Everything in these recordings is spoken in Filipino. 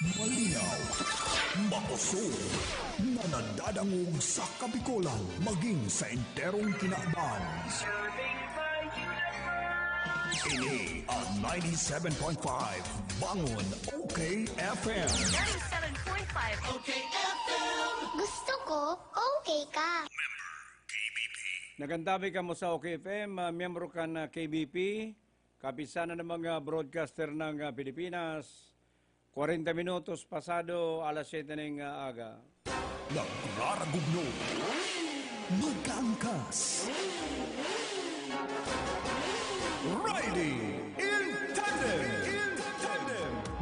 Malinaw, makusog, nanadadangog sa Kabikolan, maging sa enterong kinaaban. Ini ang 97.5 Bangon OK FM. 97.5 OK FM. Gusto ko, okay ka. Nagandami ka mo sa OKFM, miyembro ka na KBP, kapisana ng mga broadcaster ng Pilipinas. 40 minutos pasado, alas 7 ng aga. Nagraragugno, magkaangkas, riding in tandem,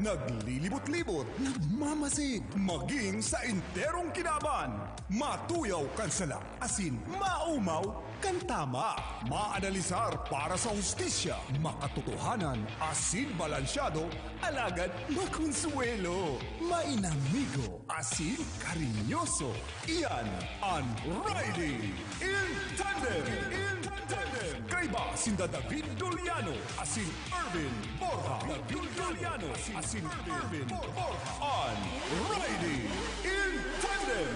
naglilibot-libot, nagmamasid, maging sa enterong kinaban. Matuyaw kansala, asin maumaw, kantama, maanalisar para sa hustisya, makatotohanan, asin balansyado, alagad makonsuelo, mainamigo, asin karinyoso. Iyan ang Riding in Tandem. Kay ba sinda David Doliano, asin Irvin Borja. David Doliano, asin Irvin Borja. On Riding in Tandem.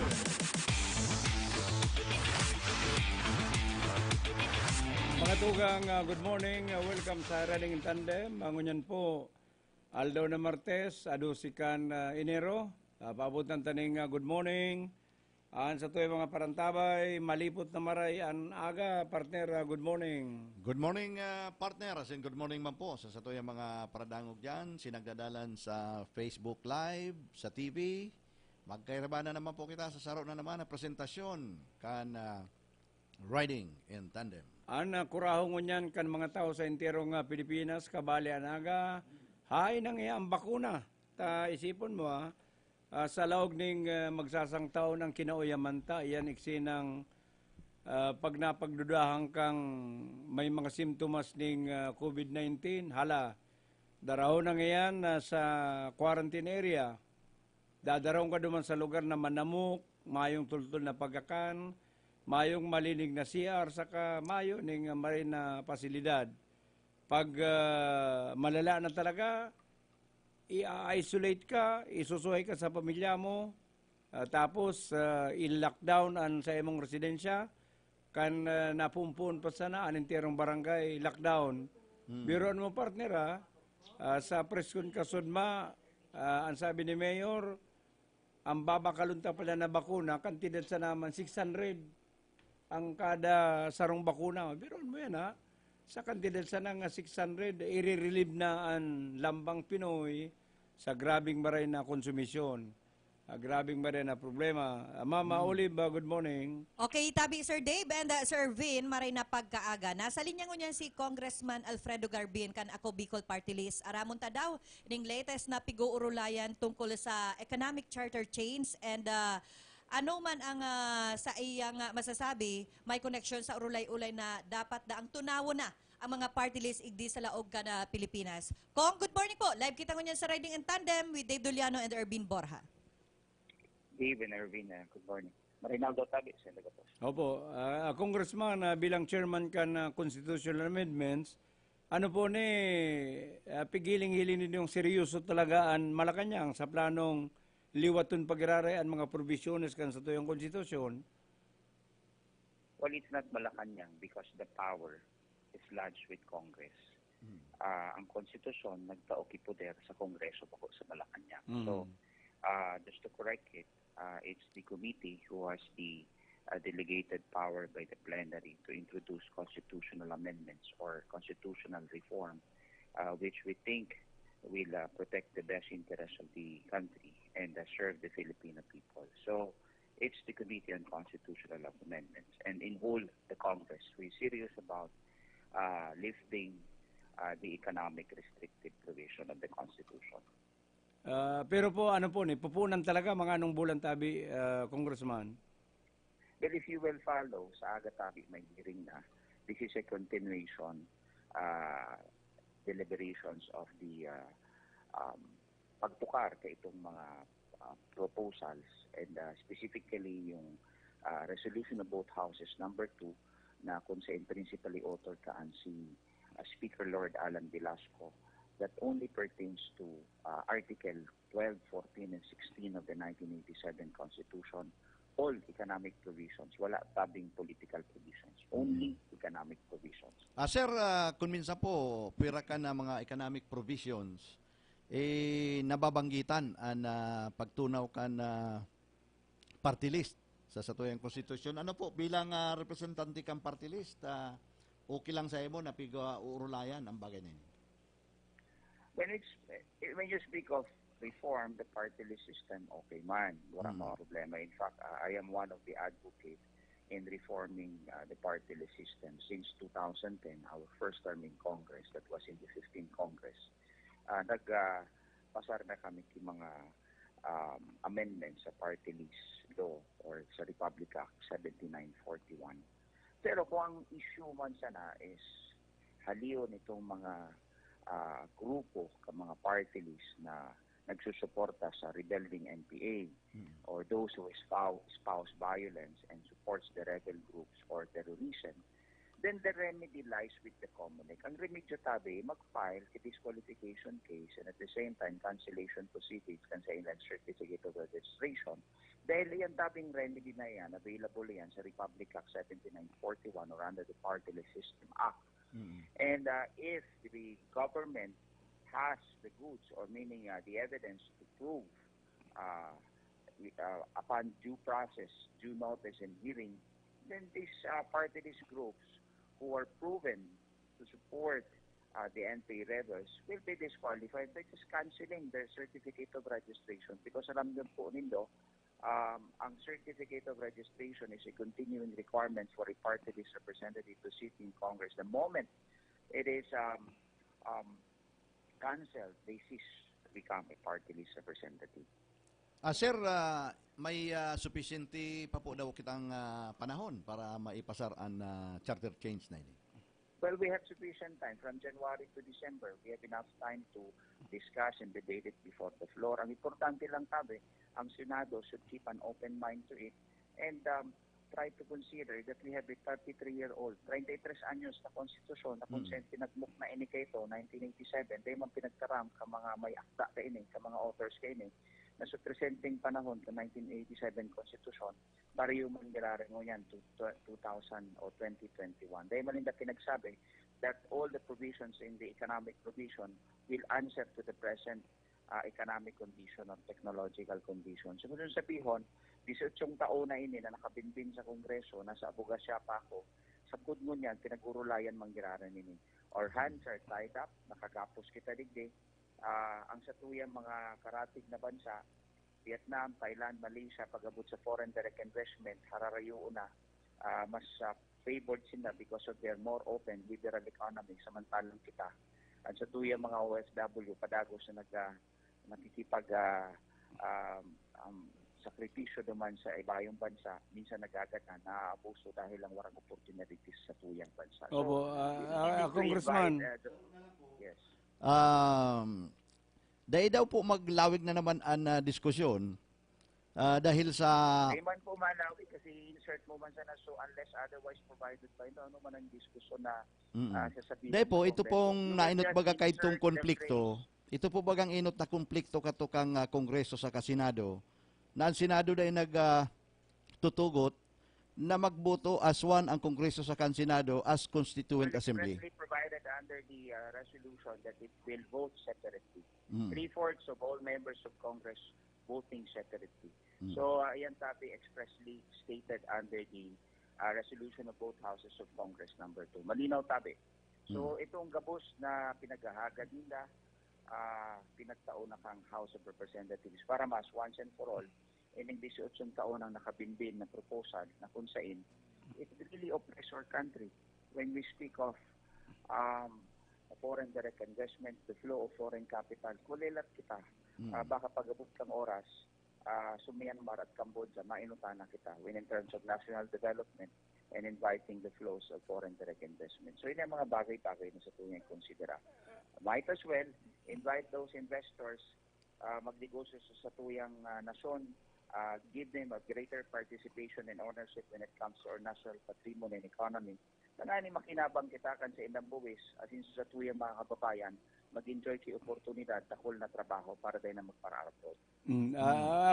Mga tugang, good morning. Welcome sa Riding in Tandem. Mangunyan po, Aldo na Martes, Adusikan Enero. Pabutan taning good morning. Sa tuwi mga parantabay, malipot na maray ang aga. Partner, good morning. Good morning, partner. As in, good morning man po sa satoy mga paradangog dyan, sinagdadalan sa Facebook Live, sa TV. Magkairabana naman po kita sa saro na naman na presentasyon kan Riding in Tandem. Kurahong ngunyan kan mga tao sa enterong Pilipinas, kabali anaga, hay nang ang bakuna. Isipon mo sa laog ning magsasang taon ang kinauyamanta, iyan iksinang pag napagdudahan kang may mga simptomas ning COVID-19, hala, daraw na ngayon sa quarantine area, dadaraw ka duman sa lugar na manamuk, mayong tultul na pagakan, mayong malinig na CR, saka mayo ning marina pasilidad. Pag malala na talaga, i-isolate ka, isusuhay ka sa pamilya mo, tapos i-lockdown ang sa imong residensya, kan napumpun pa sana ang enterong barangay, lockdown. Biroon mo partner sa preskon kasudma, ang sabi ni Mayor, ang babakalunta pala na bakuna, kantidad sa naman 600 ang kada sarong bakuna. Biroon mo yan sa kantidad sa nang 600, i-relieve na ang lambang Pinoy sa grabing maray na konsumisyon. Grabing maray na problema. Mama Olive, good morning. Okay, tabi Sir Dave and Sir Vin, maray na pagkaaga. Nasa linya ngunyan si Congressman Alfredo Garbin kan ako Bicol Party List. Aramon ta daw, ning latest na pig-uurulayan tungkol sa economic charter change and ano man ang sa iyang masasabi, may connection sa urulay-ulay na dapat na ang tunawo na ang mga party list igdi sa laog ka na Pilipinas. Kong, good morning po. Live kita ngunyan sa Riding in Tandem with Dave Doliano and Irvin Borja. Dave and Irvin, good morning. Marinaldo Tabi, Senator. Opo, Congressman, bilang chairman ka na constitutional amendments, ano po ni pigiling-hiling ninyong seryoso talaga ang Malacanang sa planong liwaton pagiraray ang mga provisiones kan sa tuyong konstitusyon? Well, it's not Malacanang because the power is lodged with Congress. Ang konstitusyon nagtaoki poder sa Kongreso po sa Malacanang. So, just to correct it, it's the committee who has the delegated power by the plenary to introduce constitutional amendments or constitutional reform, which we think will protect the best interest of the country and serve the Filipino people. So, it's the Committee on Constitutional Amendments. And in whole, the Congress, we're serious about lifting the economic restrictive provision of the Constitution. Pero po, ano po ni, pupunan talaga mga anong bulan tabi, Congressman? Well, if you will follow, sa aga tabi may hearing na, this is a continuation deliberations of the pagtukar ka itong mga proposals and specifically yung resolution of both houses number 2 na kung saan principally authored kaan si Speaker Lord Alan Velasco that only pertains to Article 12, 14, and 16 of the 1987 Constitution. All economic provisions, wala tabing political provisions, only economic provisions. Sir, kung minsan po, pira ka na mga economic provisions, nababanggitan na pagtunaw ka na party list sa satuyang konstitusyon. Ano po, bilang representante kang party list, okay lang sa imo na piga-uurulayan ang bagay na yun? When you speak of reform the party list system, okay man, walang mga problema. In fact, I am one of the advocates in reforming the party list system since 2010, our first term in Congress, that was in the 15th Congress. Nagpasar na kami ng mga amendments sa party list law or sa Republic Act 7941. Pero kung ang issue man sana is haliw nitong mga grupo, mga party list na nagsusuporta sa rebelling NPA or those who espouse violence and supports the rebel groups or terrorism, then the remedy lies with the COMELEC. Ang remedyo tabi, mag-file a disqualification case and at the same time cancellation proceedings kan sa ilang certificate of registration. Dahil yan tabing remedy na yan, available yan sa Republic Act 7941 or under the Party List System Act. And if the government has the goods, or meaning the evidence to prove upon due process, due notice, and hearing, then these party list groups who are proven to support the NPA rebels will be disqualified by just canceling their certificate of registration, because alam niyo po nindo, ang certificate of registration is a continuing requirement for a party list representative to sit in Congress. The moment it is cancelled, they cease to become a party list representative. Sir, may sufficiente pa po daw kitang panahon para maipasar ang charter change na ini? Well, we have sufficient time. From January to December, we have enough time to discuss and debate it before the floor. Ang importante lang tabi, ang Senado should keep an open mind to it and try to consider that we have a 33-year-old, 33 anyos na konstitusyon na kung pinagmuk na ini kayo 1987, dahil man pinagkaram ka mga may akta ka ini, ka mga authors ka ini, na sa presenting panahon ka 1987 konstitusyon, pariyo man girarin mo yan to 2000 o 2021. Dahil man hindi pinagsabi that all the provisions in the economic provision will answer to the present economic condition or technological condition. So kung sabihin, 18 taon na ini na nakabinbin sa Kongreso, nasa abogasya pa ako, sa kudmo niyan, pinag-urulayan manggiraran ini. Our hands are tied up, nakagapos kita digdi. Ang satuyang mga karatig na bansa, Vietnam, Thailand, Malaysia, pag-abot sa foreign direct investment, hararayo na, mas favored sila because of their more open liberal economy, samantalang kita. Ang satuyang mga OFW, padagos na nakikipag sakripisyo naman sa ibayong bansa, minsan nagagana, naabuso dahil lang warang opportunities sa tuyang bansa. Opo, Congressman. Yes. Dahil daw po maglawig na naman ang diskusyon dahil sa... Ay man po malawig kasi insert mo man sana, so unless otherwise provided by ano man ang diskusyon na sasabihin. Dahil po, ito pong nainot baga kay itong konflikto, ito po bagang inot na konflikto kato kang Kongreso sa Senado, na ang Senado dahil nagtutugot na magboto as one ang Kongreso sa Senado as Constituent Assembly. It's provided under the resolution that it will vote separately. 3/4 of all members of Congress voting separately. So, yan tabi expressly stated under the resolution of both houses of Congress number 2. Malinaw tabi. So, itong gabos na pinaghahagad nila, pinagtaon na kang House of Representatives para mas once and for all, ining 18 taon ang nakabinbin na proposal na kung saan it really oppress our country. When we speak of foreign direct investment, the flow of foreign capital, kulilat kita. Baka pag-abot kang oras, Myanmar at Cambodia, mainutan na kita when in terms of national development and inviting the flows of foreign direct investment. So, yun ang mga bagay-bagay na sa tuwing konsidera. Might as well invite those investors magnegosyo sa tuyang nasyon, give them a greater participation and ownership when it comes to our national patrimony and economy. Nangani makinabang kita kan sa ilang buwis, asin sa tuyang mga kababayan, mag-enjoy kay oportunidad, dakol na trabaho para tayo na magpara-abroad.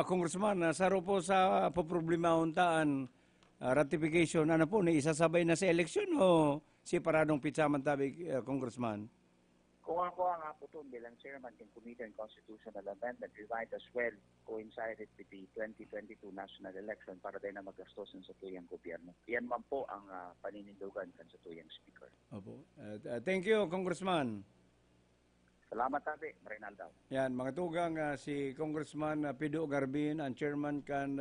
Congressman, saro po sa problema untaan ratification, ano po, ni isasabay na sa eleksyon o si paradong pitsaman tabi, Congressman? Kung ako ang aputun bilang chairman ng Committee on Constitutional Amendment, we might as well coincide it with the 2022 national election para tayo na magastos sa tuyang gobyerno. Yan man po ang paninindugan kan sa tuyang speaker. Opo. Thank you, Congressman. Salamat tabi, Reynaldo. Yan, mga tugang si Congressman Pido Garbin, ang chairman kan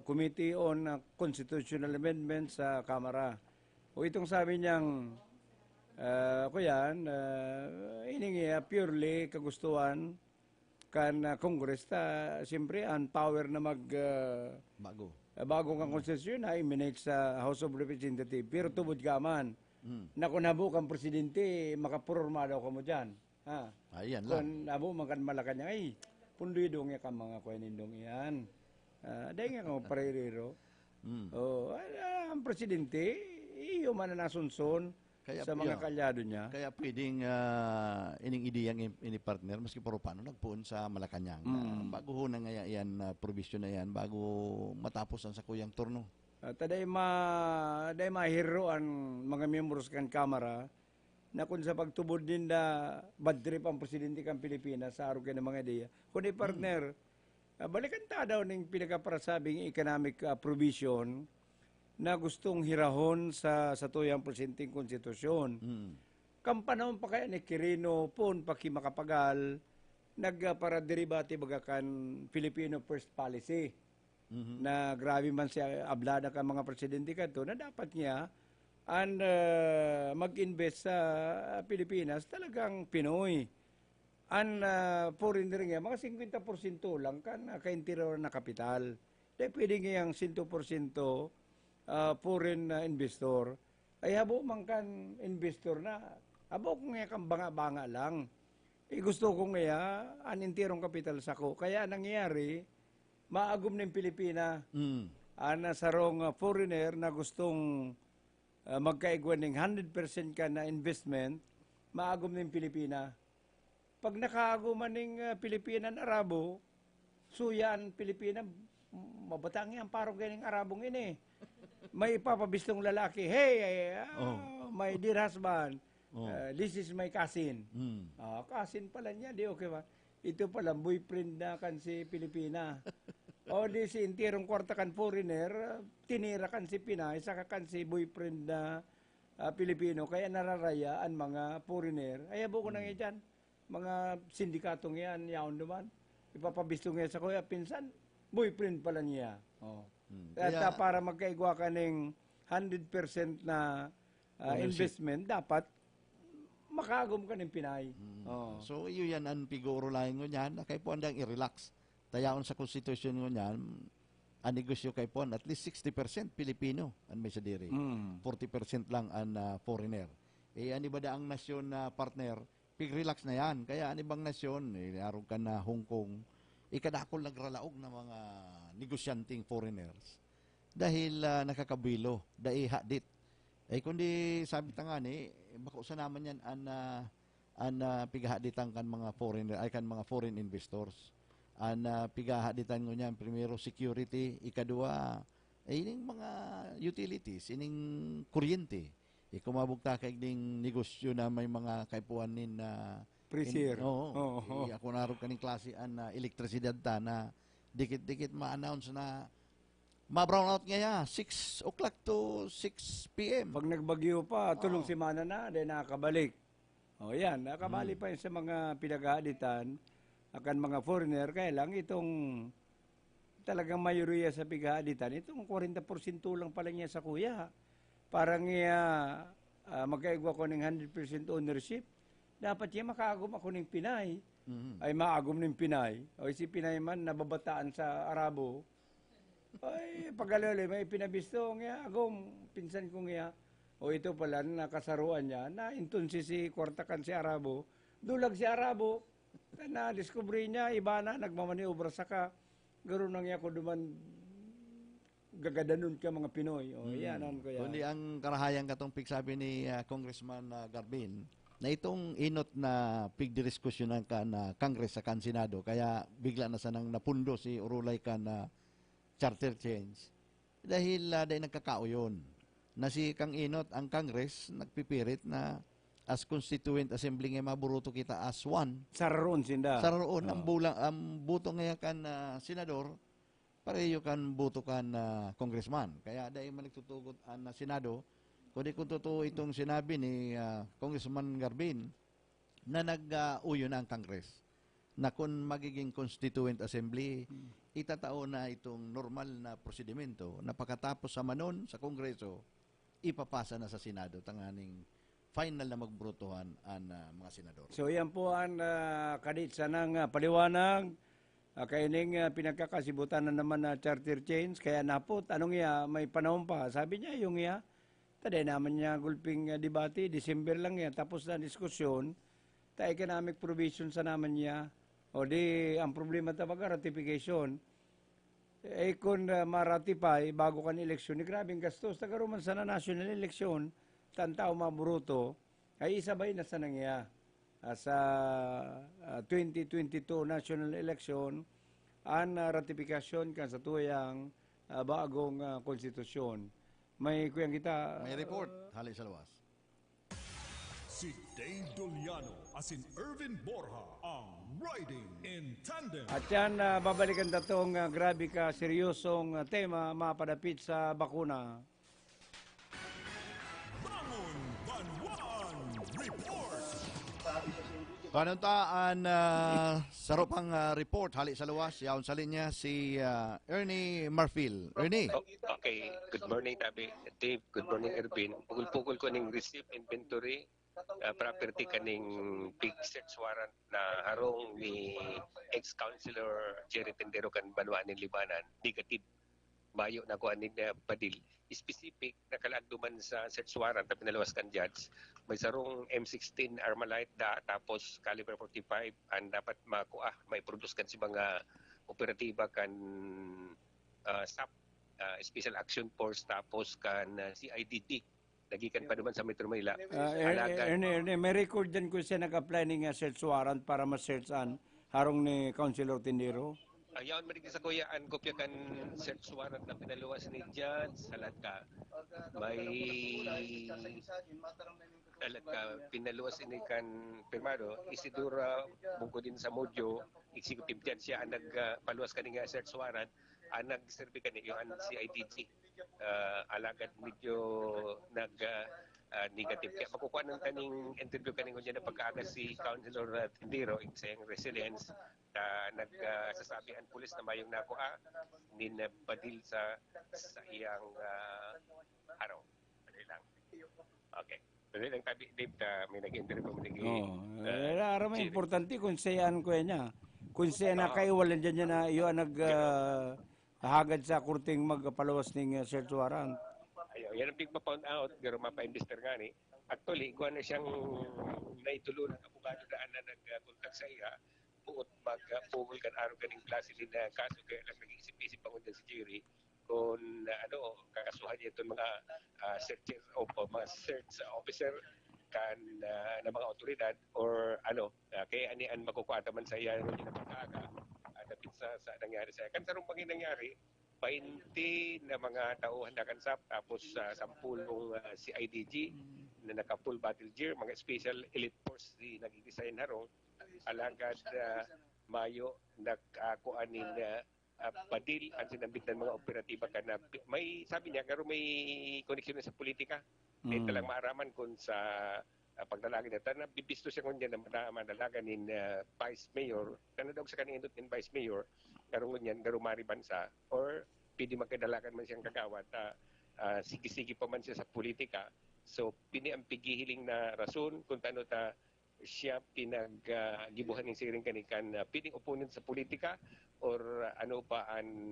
Committee on Constitutional Amendments sa Kamara. O itong sabi niyang, iningi purely kagustuhan kan Congress siyempre ang power na bago kang konstitusyon na i-manage sa House of Representatives. Pero tubod ka man, na kung nabo kang presidente, makapurma daw ka mo dyan. Ayan lang. Kung nabo man kan Malacanang, ay, punduidong ya ka mga kwenindong yan. Dahil nga kang paririro. Ang presidente, iyo man na nasunson sa mga kalyado niya. Kaya pwedeng ining ideyang ini partner maski puro paano nagpuon sa Malacanang. Bago ho na nga yan provision na yan bago matapos ang sa kuyang turno. Taday mahiro ang mga membros kan Kamara na kung sa pagtubod din na bad trip ang presidente kan Pilipinas sa araw ng mga ideya. Kundi partner, balikan ta daw ng pinakaparasabing economic provision na gustong hirahon sa tuyang presenting konstitusyon. Kampanahon pa kaya ni Quirino pon paki makapagal para derivati bagakan Filipino First Policy. Na grabe man siya ablada ka mga presidente kadto na dapat niya mag-invest sa Pilipinas talagang Pinoy. Foreigner nga mga 50% lang kan kainterior na kapital. Dahil pwede nga yung 100% foreign investor, ay habo man kan investor na, habo kung nga kang banga-banga lang. Gusto ko nga anintirong kapital sa ko. Kaya nangyayari, maagom ng Pilipina, sarong foreigner na gustong magkaigwan ng 100% ka na investment, maagom ng Pilipina. Pag nakaaguman ng Pilipina ng Arabo, suyan Pilipina, mabatang yan, parang ganing Arabong ini. May ipapabistong lalaki, hey, my dear husband, this is my cousin. Cousin pala niya, di okay ba? Ito pala, boyfriend na kan si Pilipina. O di si intirong kwarta kan foreigner, tinira kan si Pinay, saka kan si boyfriend na Pilipino, kaya nararayaan mga foreigner. Ay, abo ko na nga dyan. Mga sindikatong yan, yaon naman. Ipapabistong nga sa kuya, pinsan, boyfriend pala niya. Kaya para magkaigwa ka ng 100% na investment, dapat makagom ka ng Pinay. So, iyo yan ang piguro lang ngo niyan, na kay po andang i-relax. Tayaon sa konstitusyon ngo niyan, ang negosyo kay po, at least 60% Pilipino, ang may sadiri. 40% lang ang foreigner. Ani ba da ang nasyon na partner, pig-relax na yan. Kaya ani bang nasyon, araw ka na Hong Kong, ikadakol nagralaog ng mga negosyanting foreigners. Dahil nakakabilo, dahil hadit. Kundi sabi ta nga ni, bako sa naman yan an pigahaditan kan mga foreigner ay kan mga foreign investors. Pigahaditan ngo niyan primero security, ikadua ining mga utilities, ining kuryente. Kumabugta kay ding negosyo na may mga kaipuanin na Pressure. Ako naroon kaning klase na elektrisidad ta na dikit-dikit ma-announce na ma-brown out nga 6 o'clock to 6 p.m. Pag nagbagyo pa, tulong simana na, dahil nakakabalik. Yan, nakabalik pa yun sa mga pinag-aaditan, akan mga foreigner, kaya lang itong talagang mayoriya sa pinag-aaditan, itong 40% lang pala niya sa kuya. Parang magkaigwa ko ng 100% ownership, dapat niya makaagom ako ng Pinay. Ay maagom ng Pinay. O si Pinay man, nababataan sa Arabo, ay, pagkalali, may pinabisto nga, agom, pinsan ko nga. O ito pala, nakasaruan niya, na intunsi si Kwartakan si Arabo, dulag si Arabo, na-discover niya, iba na, nagmamaniobra saka, gano'n nang ko duman, gagadanon ka mga Pinoy. O, yan, ko yan. Kundi ang karahayang katong pigsabi ni Congressman Garbin, na itong inot na pigdidiskusyonan ka na Congress sa kan Senado, kaya bigla na sanang napundo si Urulay ka na charter change, dahil dahil nagkakao yun, na si Kang Inot, ang Congress, nagpipirit na as Constituent Assembly nga maburuto kita as one. Sararon sinda. Sa roon, ang buto ngayon kan senador, pareho kan buto kan congressman. Kaya dahil man nagtutugot ang Senado, kundi kung totoo itong sinabi ni Congressman Garbin, na nag-uyo na ang Congress, na kung magiging Constituent Assembly, itatao na itong normal na prosedimento, na pagkatapos sa manon sa Kongreso, ipapasa na sa Senado, tanganing final na magbrutuhan ang mga senador. So yan po ang kadit sanang paliwanag. Kaining pinagkakasibutan na naman na charter change. Kaya napot, anong iya, may panahon pa. Sabi niya, yung iya, taday naman niya gulping debate, December lang yan. Tapos na diskusyon, ta economic provision sa naman niya. O di, ang problema tabaga, ratification. Eh kung ma-ratify bago kan eleksyon, ni grabing gastos. Tagaruman sana national eleksyon, tantao maburuto, ay isabay na sa nangya sa 2022 national election ang ratifikasyon kan sa tuyang bagong konstitusyon. May kuyang kita... May report, hali sa lawas. Si Dave Doliano as in Irvin Borja ang Riding in Tandem. At yan, babalikan tatong grabe ka seryosong tema mapadapit sa bakuna. Bangon Banwan Report. Panuntaan saropang report, hali sa lawas, yaon sa linya si Ernie Marfil. Ernie. Okay, good morning Tabi. Dave, good morning Ervin. Pugul-pugul ko ning receipt inventory property kaning big search warrant na harong ni ex-councilor Jerry Tendero kan Banwaan ng Libanan. Negative bayo na kuan ni Padil. Specific na kalagduman sa search warrant na pinalawas kan judge. May sarong M16 Armalite da tapos caliber 45 ang dapat makuha, may produce kan si mga operatiba kan SAP, Special Action Force, tapos kan CIDT. Nagikan pa naman sa Metro Manila. Ernie, may record din kung siya nag-apply ng search warrant para ma-searchan harong ni Councilor Tindero. Ayaw man sa kuya ang kopya kan search warrant na pinaluwas ni Judge salat ka. May salat ka pinaluwas ini kan pirmado Isidora bungko din sa Mojo executive judge siya ang nagpaluwas kaning search warrant ang nagserbi kani yung CIDG alagad medyo negative kaya makukuha ng kaning interview kaning niya na pagkaaga si Councilor Tindero sa resilience nagsasabi ang pulis na mayong nakuha ni Badil sa iyang araw. Dali lang. Okay. Dali lang tabi Dave may nag-interview mo Aram importante kung saan ko niya. Kung siya nakaiwalan dyan niya na iyo hagad sa kurting magpalawas ng search warrant. Ayaw, yan ang big pa-found out, pero mapa-investor nga ni. Actually, kuha na siyang naitulo ng abogado daan na nag-contact sa iya, buot mag-pugol kan araw kaning klase din na kaso, kaya lang nag-isip-isip pa kung si Jerry, kung kakasuhan niya itong mga searcher o mga search officer kan na mga otoridad or kaya anian makukuha man sa iya ng pagkaaga dapit sa nangyari sa kan sarong pang nangyari 20 na mga tauhan na kansap tapos 10 CIDG na naka-full battle gear, mga special elite force di nag-design harong alagad Mayo nagkuanin Padil ang sinambit ng mga operatiba ka na may sabi niya garo may koneksyon sa politika kaya talang maaraman kung sa pagdalagan niya. Na bibisto siya kung yan na madalagan ni Vice Mayor. Daw sa kanindot ni Vice Mayor, karong yan, garumari bansa, or pwede magkadalagan man siyang kagawat, sige-sige pa man siya sa politika. So, pini ang pigihiling na rason kung tano ta siya pinaggibuhan ng siring kanikan piling opponent sa politika or ano pa ang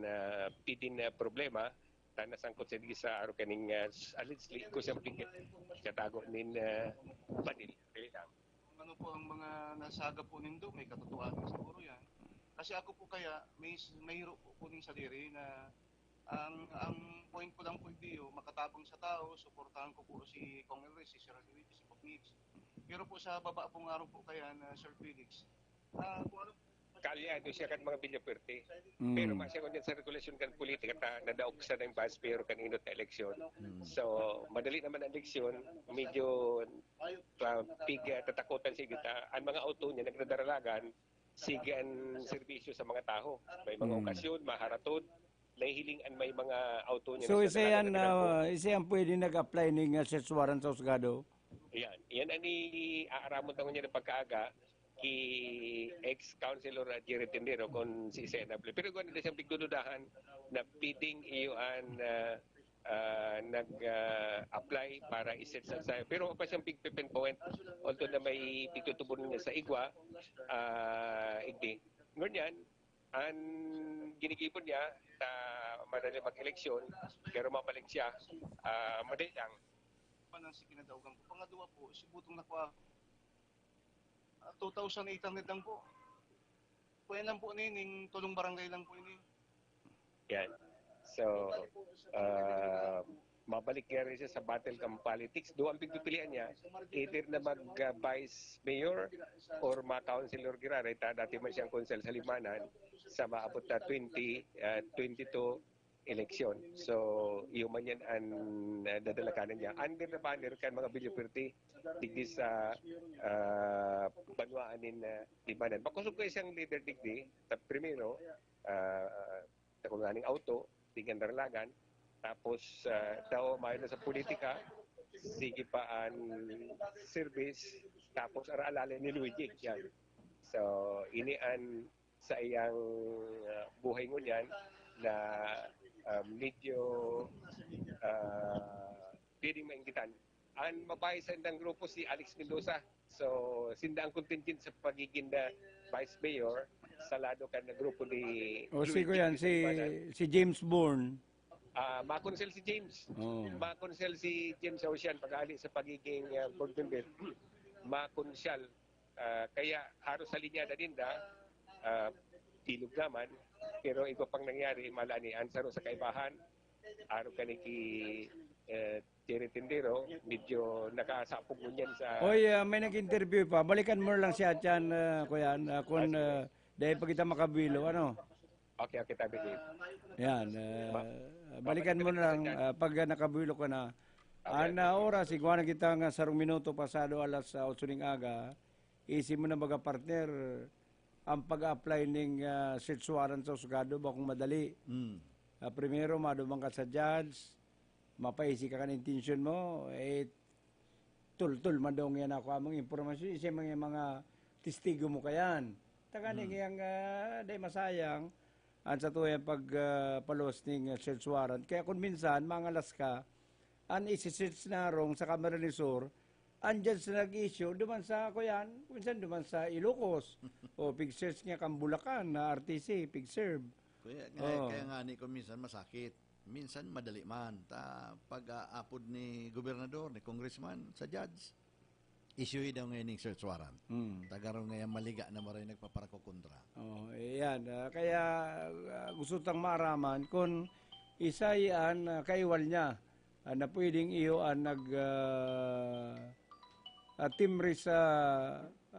pitin na problema tanasangkot siya di sa araw kaning allegedly ko siyang katago nin Badil. Ano po ang mga nasaga po nindo, may katotohanan siguro yan. Kasi ako po kaya may hiro po ning sadiri na ang point ko lang po diyo, makatabang sa tao, suportahan ko po si Congress, si Sir Luigi, si Pagnips. Pero po sa baba pong araw po kaya na Sir Felix, kung ano Kalyado siya kan mga bilyaperte. Pero masya ko sa regulasyon kan politika ta nadaog sa ng vice mayor kanino ta eleksyon. So madali naman ang eleksyon, medyo tatakutan sigita ang mga auto niya nagdadaralagan sige ang serbisyo sa mga tao. May mga okasyon, maharatod, nahihilingan may mga auto niya. So isa yan pwede nag-apply ng search warrant sa Husgado? Yan ang aaramon tango niya ng pagkaaga ki ex-councilor Jerry Tendero kung si Senable. Pero kung hindi siyang pigdududahan na piting iyo ang nag-apply para iset sa sayo. Pero pa siyang pigpipin point, although na may pigtutubon niya sa igwa, igdi. Ngunyan, ang ginikipon niya na madali mag-eleksyon, pero mabalik siya, madali lang. Panang si kinadaugan ko. Pangadua po, si Butong nakuha 2,800 lang po. Kuya lang po nining tulong barangay lang po ini. Yan. So, mabalik kaya rin siya sa battle cam politics. Doon ang pagpipilian niya, either na mag-vice mayor or ma-councilor girare. Dati man siyang konsel sa Limanan sa maabot na 2022 eleksyon. So, iyo man yan ang dadalakanan niya. Under the banner kan mga bilyaperte digdi sa banwaanin na Limanan. Makusog ko isang leader digdi, primero, takunganing auto, tinggan daralagan, tapos daw mayon sa politika, sige pa ang service, tapos araalala ni Luigi. Yan. So, ini an sa iyang buhay ngunyan na medyo pwedeng mainggitan. Ang mabahisan ng grupo si Alex Mendoza. So, sinda ang contingent sa pagiging na vice mayor sa lado ka na grupo ni Sigo yan, si James Bourne. Makonsel si James. Makonsel si James Ocean pag-ali sa pagiging board member. Makonsel. Kaya haros sa linya na din tilog naman. Pero ito pang nangyari, malani ansaro sa kaibahan. Araw ka ni Jerry Tendero, medyo nakasapog mo niyan sa... Oy, may nag-interview pa. Balikan mo lang siya dyan, kuya. Kung dahil pa kita makabilo, ano? Okay, tabi ko. Yan. Balikan mo na lang pag nakabilo ka na. Ana oras, iguana kita nga sarong minuto pasado alas 8 ng aga. Isi mo na baga partner ang pag-apply ng search warrant sa Husgado ba kung madali. Primero, madumang ka sa judge, mapaisi ka ng intention mo, tul-tul madong yan ako amang informasyon, isa mga testigo mo kayan. Taganing yung day masayang, at sa tuwa yung pagpalos ng search warrant. Kaya kung minsan, mangalas ka, ang isi-search na rong sa Kamara ni Sur, andyan sa nag-issue, duman sa kuyan, minsan duman sa Ilocos, o pig-search nga Kambulacan na RTC, pig-serve. Kaya nga ni kung minsan masakit, minsan madali man. Pag-aapod ni gobernador, ni congressman, sa judge, issue daw ngayon ng search warrant. Tagarong ngayon maliga na maray nagpaparako kontra. Yan. Kaya gusto tang maaraman kung isa yan kaiwal niya na pwedeng iyo ang timbre sa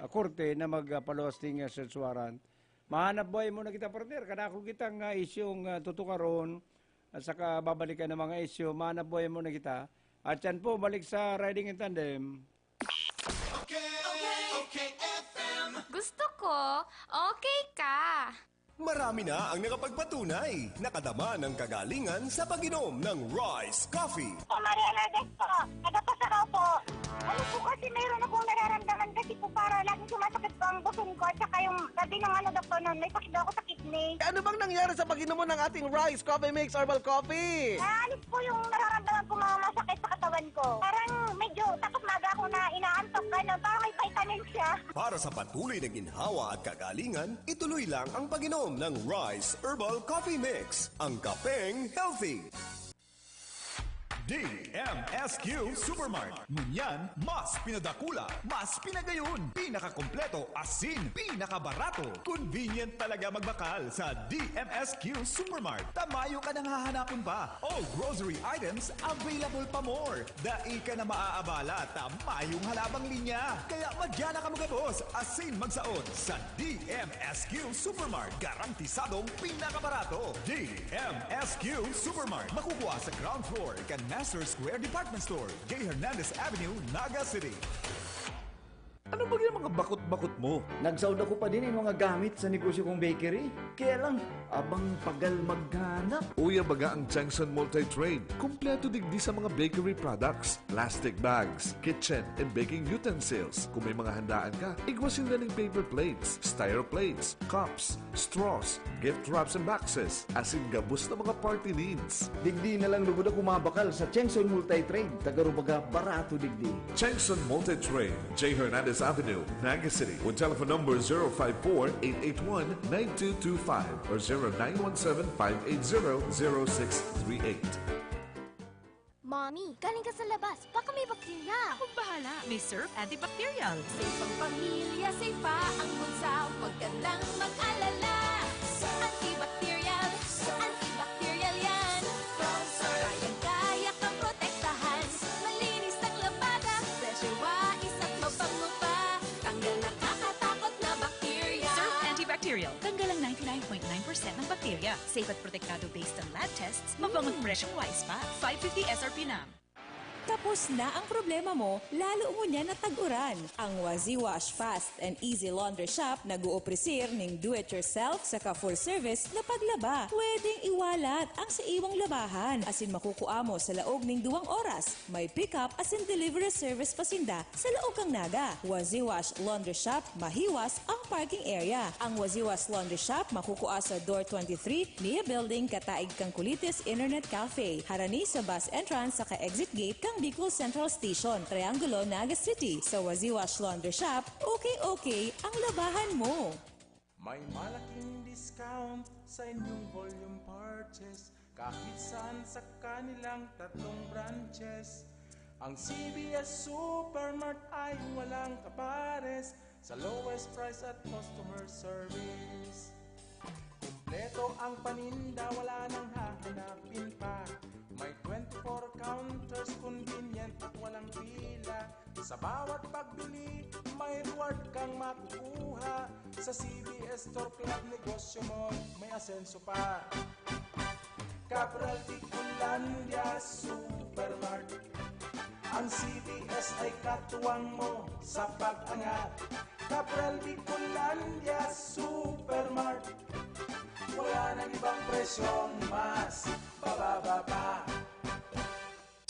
korte na magpaluwas ng search warrant. Mahanap buhay mo na kita, partner. Kada kung kitang isyong tutukaron at saka babalikan ng mga isyo, mahanap buhay mo na kita. At yan po, balik sa Riding in Tandem. Okay, FM. Gusto ko, okay ka. Marami na ang nakapagpatunay. Nakadama ng kagalingan sa pag-inom ng Rice Coffee. Maria Lourdes po. Nagpasakaw po. Ano po kasi mayroon akong nararamdaman kasi po para laging sumasakit po ang buson ko at saka yung sabi ng doktor nun, may sakit daw ako sa kidney. Ano bang nangyari sa pag-inom mo ng ating Rice Coffee Mix Herbal Coffee? Naalis po yung nararamdaman po mga masakit sa katawan ko. Parang medyo takot maga ako na inaantok gano'n. Parang may vitamin siya. Para sa patuloy na ginhawa at kagalingan, ituloy lang ang pag-inom ng Rice Herbal Coffee Mix. Ang kapeng healthy. DMSQ Supermart. Ngunyan, mas pinadakula, mas pinagayon, pinakakompleto, asin, pinakabarato. Convenient talaga magbakal sa DMSQ Supermart. Tamayo ka nang hahanapin pa. All grocery items available pa more. Dai ka na maaabala, tamayong halabang linya. Kaya madyan na ka mga boss, asin magsaon sa DMSQ Supermart. Garantisadong pinakabarato. DMSQ Supermart. Makukuha sa ground floor kan Master Square Department Store, J. Hernandez Avenue, Naga City. Ano ba yung mga bakot-bakot mo? Nagsaud ako pa din yung mga gamit sa negosyo kong bakery. Kaya lang, abang pagal maghanap. Uya baga ang Changson Multi-Trade. Kompleto digdi sa mga bakery products, plastic bags, kitchen and baking utensils. Kung may mga handaan ka, igwasin na ng paper plates, styro plates, cups, straws, gift wraps and boxes, asin gabos na mga party needs. Digdi na lang lugod ako mabakal sa Chengson Multi-Trade. Tagarubaga barato digdi. Changson Multi-Trade, J. Hernandez Avenue, Naga City. With telephone number 054-881-9225 or 0917-580-0638. Mommy, galing ka sa labas. Baka may bakterya. Akong bahala. May Surf Antibacterial. Safe ang pamilya, safe pa ang bunsa. Huwag ka lang mag-alala. Antibacterial, antibacterial yan. Kayang-kaya kang protektahan. Malinis ang labada. Fresh and wise at mabango pa. Tanggal nakakatakot na bakterya. Surf Antibacterial. Tanggal ang 99.9% ng bakterya. Safe at protektado based on lab tests. Mabangon fresh and wise pa. 550 SRP na. Tapos na ang problema mo, lalo mo niya natag-uran. Ang Wazi Wash Fast and Easy Laundry Shop nag-uopresir ng do-it-yourself sa full service na paglaba. Pwedeng iwalat ang sa iwang labahan asin makukuha mo sa laog ng 2 oras. May pick-up asin delivery service pasinda sa laog kang Naga. Wazi Wash Laundry Shop, mahiwas ang parking area. Ang Wazi Wash Laundry Shop makukuha sa Door 23, Nia Building, Kataig kang Kulitis Internet Cafe. Harani sa bus entrance sa ka-exit gate kang Bicol Central Station, Triangulo, Naga City. Sa Wazi Wash Laundry Shop, okay ang labahan mo. May malaking discount sa inyong volume purchase kahit saan sa kanilang 3 branches. Ang CBS Supermart ay walang kapares sa lowest price at customer service. Kumpleto ang paninda, wala nang hahanapin pa. May 24 counters, convenient at walang pila. Sa bawat pagbili, may reward kang makukuha. Sa CBS Store Club, negosyo mo, may asenso pa. Cabral Ticulandia Supermart. Ang CBS ay katuwang mo sa pag-angat. Cabral Ticulandia Supermart. Wala nang ibang presyong mas bababa pa.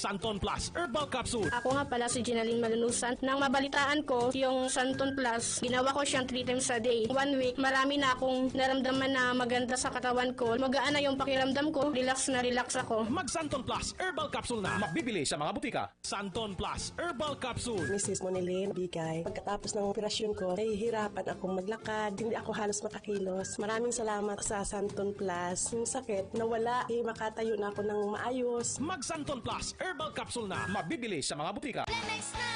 Santon Plus Herbal Capsule. Ako nga pala si Ginaline Malunusan. Nang mabalitaan ko yung Santon Plus, ginawa ko siyang 3 times a day. 1 week, marami na akong naramdaman na maganda sa katawan ko. Magaan na yung pakiramdam ko. Relax na relax ako. Mag Santon Plus Herbal Capsule na. Mabibili sa mga butika. Santon Plus Herbal Capsule. Mrs. Monilene Bigay. Pagkatapos ng operasyon ko, nahihirapan akong maglakad. Hindi ako halos makakilos. Maraming salamat sa Santon Plus. Yung sakit, nawala. Makatayo na ako ng maayos. Mag Santon Plus Herbal Capsule na. Mabibili sa mga butika. Plemex na!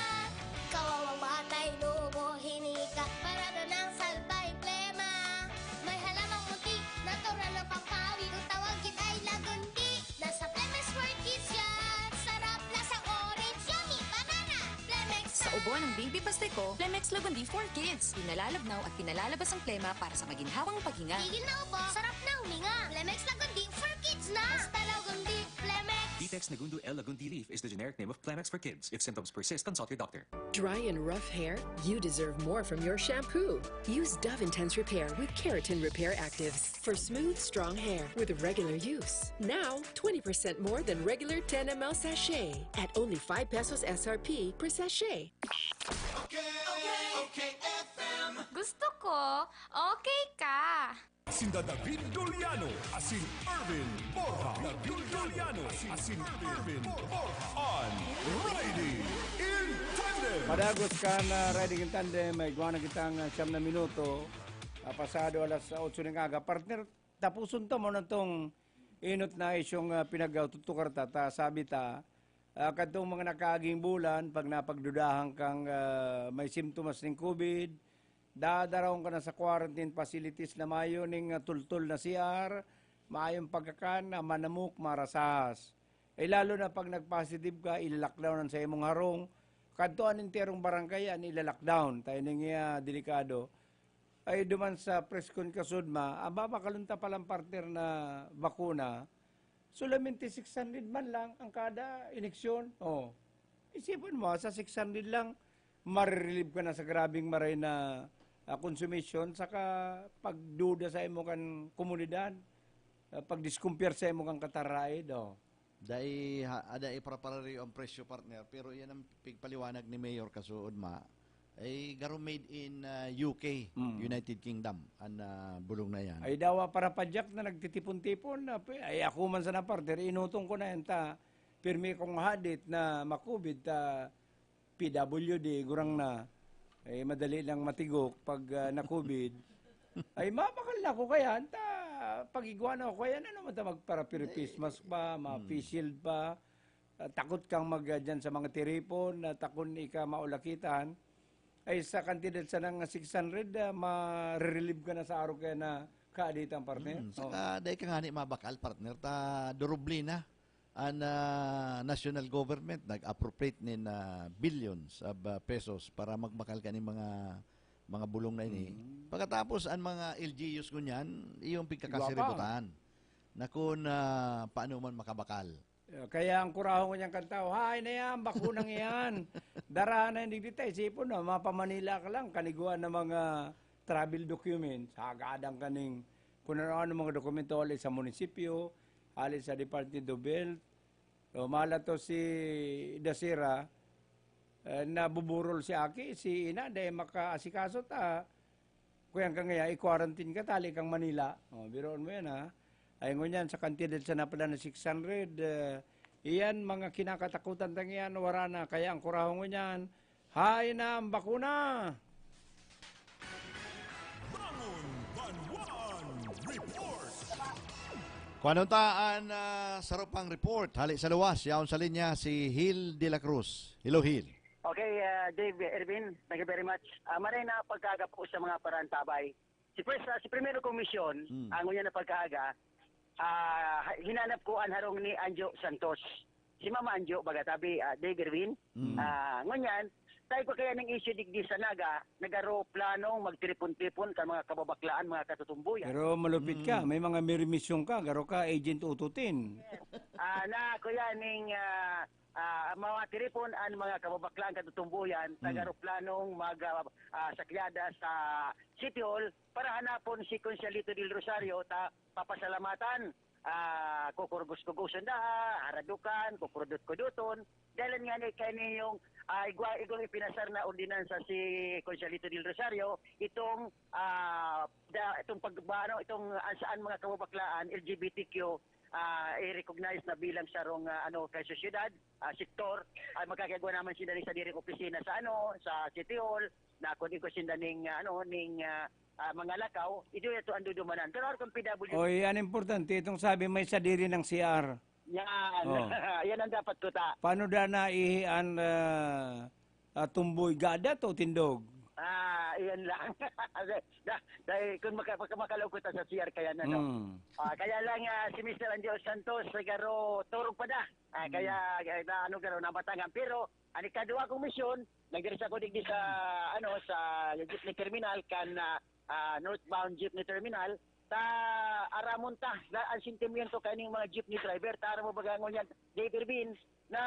Kawawang batay, lumo, hinika. Parada ng salbay, plema. May halamang munti, natural ng pampawi. Kung tawagin ay lagundi. Nasa Plemex for Kids yan. Sarap lasang orange, yummy, banana. Plemex na! Sa ubo ng baby pasteco, Plemex Lagundi for Kids. Pinalalabnaw at pinalalabas ang plema para sa maginhawang paghinga. Tigil na ubo, sarap na huminga. Plemex Lagundi for Kids na! Basta Lagundi, Plemex. Vitex Nagundu L. Lagundi Leaf is the generic name of Plemex for kids. If symptoms persist, consult your doctor. Dry and rough hair? You deserve more from your shampoo. Use Dove Intense Repair with Keratin Repair Actives for smooth, strong hair with regular use. Now, 20% more than regular 10 ml sachet at only 5 pesos SRP per sachet. Okay, FM. Gusto ko, okay ka. Asin David Doliano, asin Irvin Borja. David Doliano, asin Irvin Borja. On Riding in Tandem. Padagos ka na Riding in Tandem, may gawa na kitang 9 na minuto. Pasado alas 8 ng aga. Partner, tapusun to mo na itong inot na isyong pinagtutukar ta. Sabi ta, kadtong mga nakaaging bulan, pag napagdudahan kang may simptomas ng COVID, dadaraon ka na sa quarantine facilities na mayo ning tultul na CR, maayong pagkakan, manamuk, marasahas. Lalo na pag nag-positive ka, ilalockdownan sa imong harong, kadtuan interong barangay, ilalockdown, tayo nang delikado. Ay duman sa preskon kasudma, makalunta palang partner na bakuna, solamente 600 man lang ang kada ineksyon. Isipin mo, sa 600 lang, marirelieve ka na sa grabing maray na consumption, saka pagduda sa imo kan komunidad, pagdiskumpir sa imo kan kataraid. Dahil ada ipaparari ang presyo partner, pero yan ang pigpaliwanag ni Mayor Kasuod ay garo made in UK, United Kingdom, ang bulong na yan. Ay dawa para padyak na nagtitipon-tipon, ay ako man sa partner, inutong ko na yan pirmi kong hadit na makubid PWD, gurang na, ay madali lang matigok pag nakubid, ay mabakal na ko kaya, pag-igwa na ko kaya, ano man magpara-face mask pa, face shield pa, takot kang dyan sa mga tiripon, takot ika maulakitan, ay sa kantidad sa nang 600, ma-relieve ka na sa araw kaya na kaadit ang partner. Saka dahil ka nga ni mabakal partner, durubli na ang national government nag-appropriate nin billions of pesos para magbakal ka ni mga bulong na ini. Pagkatapos ang mga LGUs kunyan, iyong pagkakasiributan na kung paano man makabakal. Kaya ang kurahong niyang kantaw, hay na yan, bakunang yan. Dara na hindi dito, isipon na, mapamanila ka lang, kaniguan ng mga travel documents, hagadang kaning, kung ano mga dokumento alis sa munisipyo, alis sa Department of Health, mala to si Dasira, nabuburol si Aki, si Ina, dahil makaasikaso ta, kaya hanggang ngayon, i-quarantine ka, tali kang Manila. Biroon mo yan, ha? Ay ngunyan, sa kantidad sa napala na 600, iyan, mga kinakatakutan tang yan, wala na. Kaya ang kurahong ngunyan, hay na ang bakuna! Kwanuntaan sarupang report, hali sa luwas, yaon sa linya si Hil de la Cruz. Hello, Hil. Okay, Dave, Ervin, thank you very much. Maray na pagkaga po sa mga parantabay. Si Primero Komisyon, ang ngunyan na pagkaga, hinanap ko ang harong ni Anjo Santos. Si Mama Anjo, bagatabi, Dave Ervin. Ngunyan, tayo ko kaya ng issue digdi sa Naga, nagaro planong magtiripon-tipon ka mga kababaklaan, mga katutumbuyan. Pero malupit ka, may mga merimisyon ka, garo ka, agent ututin. Na kuya ning mga tiripon ang mga kababaklaan katutumbuyan, nagaro planong sakyada sa City Hall para hanapon si Consuelito del Rosario ta papasalamatan. Kukurgus-kugusan da, haradukan, kukurudut-kuduton. Dahil nga ni yung igwang ipinasar na ordinansa si Consuelito del Rosario, itong saan mga kababaklaan, LGBTQ, i-recognize na bilang sarong kay sosyedad, sektor, magkakagawa naman sila sa direk opisina sa City Hall, na kung ko sila ning mga lakaw, ito ang dudumanan. Pero kung PW... Oy, yan importante. Itong sabi may sadiri ng CR. Yan. Yan ang dapat ko ta. Paano da naihian tumboy gada to tindog? Iyan lang. Dahil kung makalaw ko ta sa CR kaya na, no? Kaya lang si Mr. Anjo Santos, garo turong pa da. Kaya nabatangan. Pero, ang ikadua kong misyon, nagdirisa ko digdi sa jeepney terminal kan northbound jeepney terminal aramon ta ang sentimiento kaning mga jeepney driver tara mo bagangon yan David Bean na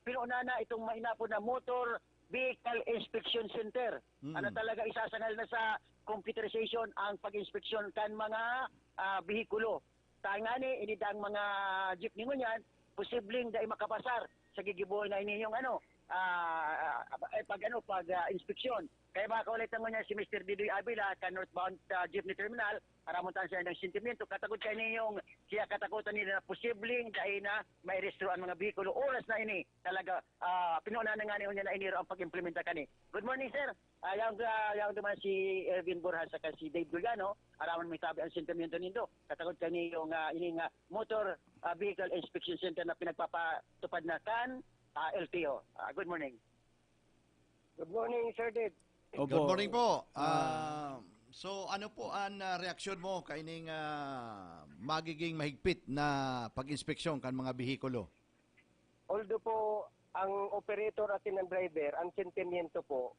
pinuna na itong mainapon na motor vehicle inspection center. Talaga isasangal na sa computerization ang pag-inspeksyon kan mga bihikulo. Tangani inidang mga jeepney ngunyan posibleng dai makapasar sa gigiboy na inyong pag-inspeksyon. Kaya makakaulitan mo niya si Mr. Didoy Avila ka northbound jeepney terminal, aramuntan siya ng sentimento, katagod kayo ninyong siya katakutan nila na posibleng dahil na may restro ang mga bihikulo. Oras na ini, talaga, pinuna na nga niya na iniro ang pag-implementa kani. Good morning, sir. Yang naman si Ervin Borjas at si Dave Gulgano, araman may tabi ang sentimento nindo. Katagod kayo ninyong motor vehicle inspection center na pinagpapatupad na kan LTO. Good morning. Good morning, Sir Dave. Good morning po. So ano po ang reaksyon mo kaining magiging mahigpit na pag-inspeksyon kan mga bihikulo? Although po, ang operator at ng driver, ang sentimiento po,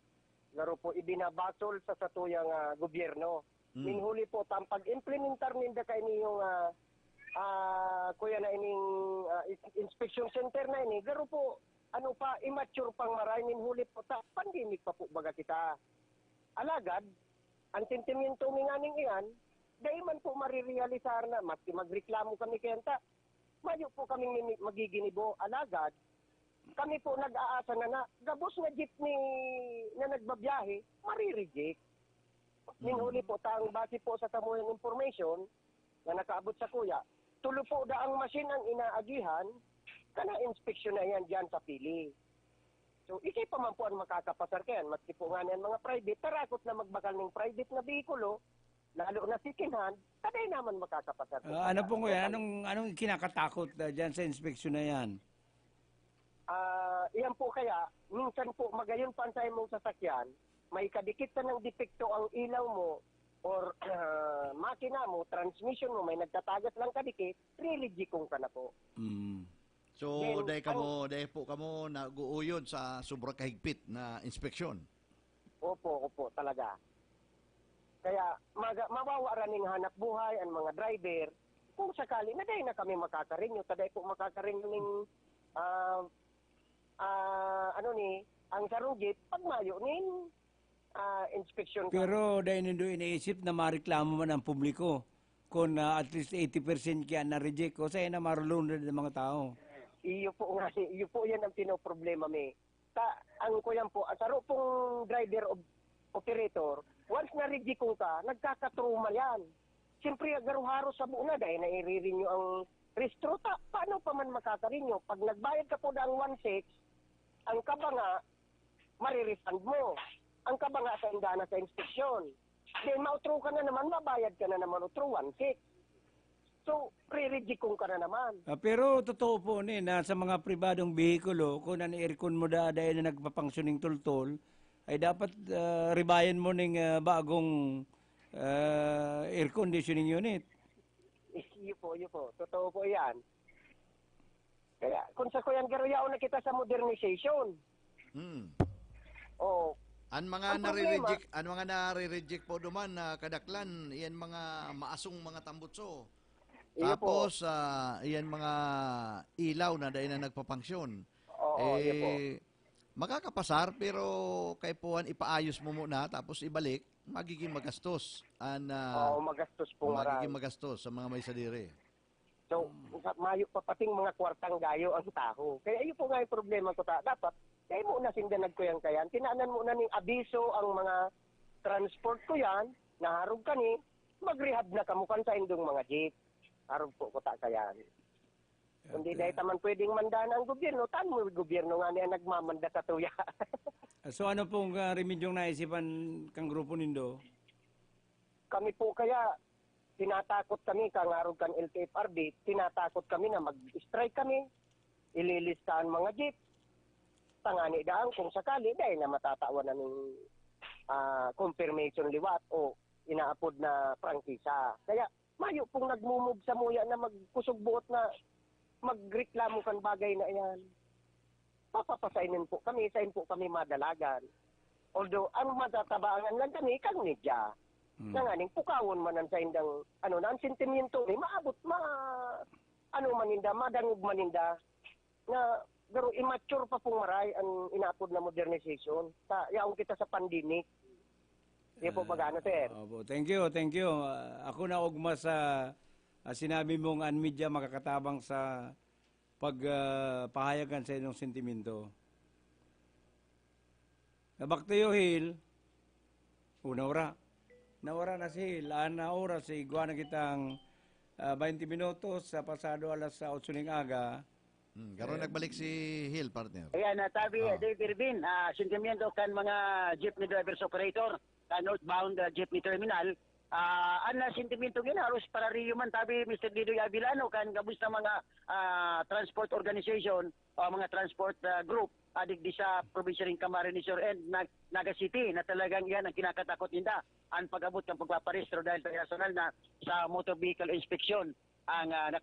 laro po ibinabasol sa satuyang gobyerno. Minhuli po, pag-implementar ninda kay niyong kuya na ining inspection center na ini, laro po, ano pa, immature pang maray, minhuli po, pandemic pa po baga kita. Alagad, ang sentimiento ni nganing iyan, dahil man po marirealisar na, maski magreklamo kami kenta, mayo po kaming magiginibo. Alagad, kami po nag-aasa na gabos na jeepney na nagbabiyahe, marireject. Minhuli po, taang base po sa kamuhang information na nakaabot sa kuya, tulo po da ang machine ang inaagihan, kana inspeksyon na yan dyan sa pili. So, ikay pa man po ang makakapasar kayan, maski po nga yan mga private, tarakot na magbakal ng private na bihikulo, lalo na second hand, taday naman makakapasar. Ano po kuya, anong kinakatakot dyan sa inspeksyon na yan? Iyan po kaya, minsan po magayon pa sa imong sasakyan, may kadikit na ng depekto ang ilaw mo or makina mo, transmission mo, may nagtatagas lang kadikit, riligikong ka na po. So, dahil po kamo nag-uuyod sa sobrang kahigpit na inspeksyon. Opo, talaga. Kaya mawawara ning hanap buhay ang mga driver. Kung sakali, naday na kami makakarinyo, taday po makakarinyo ning ang sarugit, pagmayo ning inspection. Pero dahil nindo iniisip na mareklamo man ang publiko kung at least 80% kaya na-reject ko, sa'yo na marulunod ng mga tao. Iyo po yan ang pinoproblema mi. Ang kuyan po, asaro pong driver operator, once na-reject ko ka, nagkakatruma yan. Siyempre, agaruharo sa buo na dahil nairirinyo ang restro. Paano pa man makakarinyo? Pag nagbayad ka po ng 1.6, ang kabanga, marirefund mo. Ang kabanga sa indana sa inspeksyon. Then, mautro ka na naman, mabayad ka na naman utro 1.6. So, pre-reject ka na naman. Pero totoo po na sa mga pribadong bihikulo, kung na-aircon mo dahil na nagpapangsyoning tultol, ay dapat rebayan mo ng bagong air conditioning unit. Iyo po. Totoo po yan. Kaya, kung sa kuyan garuyaw na kita sa modernization. Ang mga nare-reject po duman na kadaklan, iyan mga maasong mga tambutso. Tapos, iyan mga ilaw na dahil na nagpapangsyon. Makakapasar, pero kay puan ipaayos mo muna, tapos ibalik, magiging magastos. Magastos po. Magiging magastos sa mga may sadiri. So, mayo pa pating mga kwartang gayo ang taho. Kaya iyo po nga yung problema ko dapat, kaya mo na sinda nagkuyang kayan, tinaanan mo na ning abiso ang mga transport ko yan, naharog ka ni, mag-rehab na kamukan sa indong mga jeep. Harog po ko kayan. Kundi dahil taman pwedeng mandaan ang gobyerno, taan mo yung gobyerno nga niya nagmamanda sa tuya. So ano pong remedyong naisipan kang grupo nindo? Kami po kaya, tinatakot kami, kangarog kan LTFRB, tinatakot kami na mag-strike kami, ililistahan mga jeep, tangani daan kung sakali, dahil na matatawa na ng confirmation liwat o inaapod na prangkisa. Kaya, mayo pong nagmumove sa muya na magkusog buot na magreklamo kan bagay na yan. Papapasainin po kami, sain po kami madalagan. Although, ang matatabangan lang kami, kang media. Nanganing pukawon man ang sa indang, ang sentimiento ni maabot, madangog maninda, na, pero immature pa pong maray ang inaapod na modernization. Yaong kita sa pandemic. Hindi po bagano, sir. Thank you. Ako na ugma sa sinabi mong ang media makakatabang sa pagpahayagan sa inyong sentimento. Back to you, Hil. Nawara na si Hil. Ana oras, igwa na kitang 20 minutos sa pasado alas 8 ng aga. Karon nagbalik si Hil, partner. Ayan, tabi, Dave Irvin, sentimiento kan mga jeepney drivers operator, northbound jeepney terminal, Ana sentimiento gina halos para riyo man tabi Mr. Didoy Avilano kan kamusta mga transport organization o mga transport group adik di sa probinsya ng Camarines Sur and Naga City na talagang yan ang kinakatakot nila ang pag-abot ng pagpaparehistro dahil personal na sa motor vehicle inspection ang na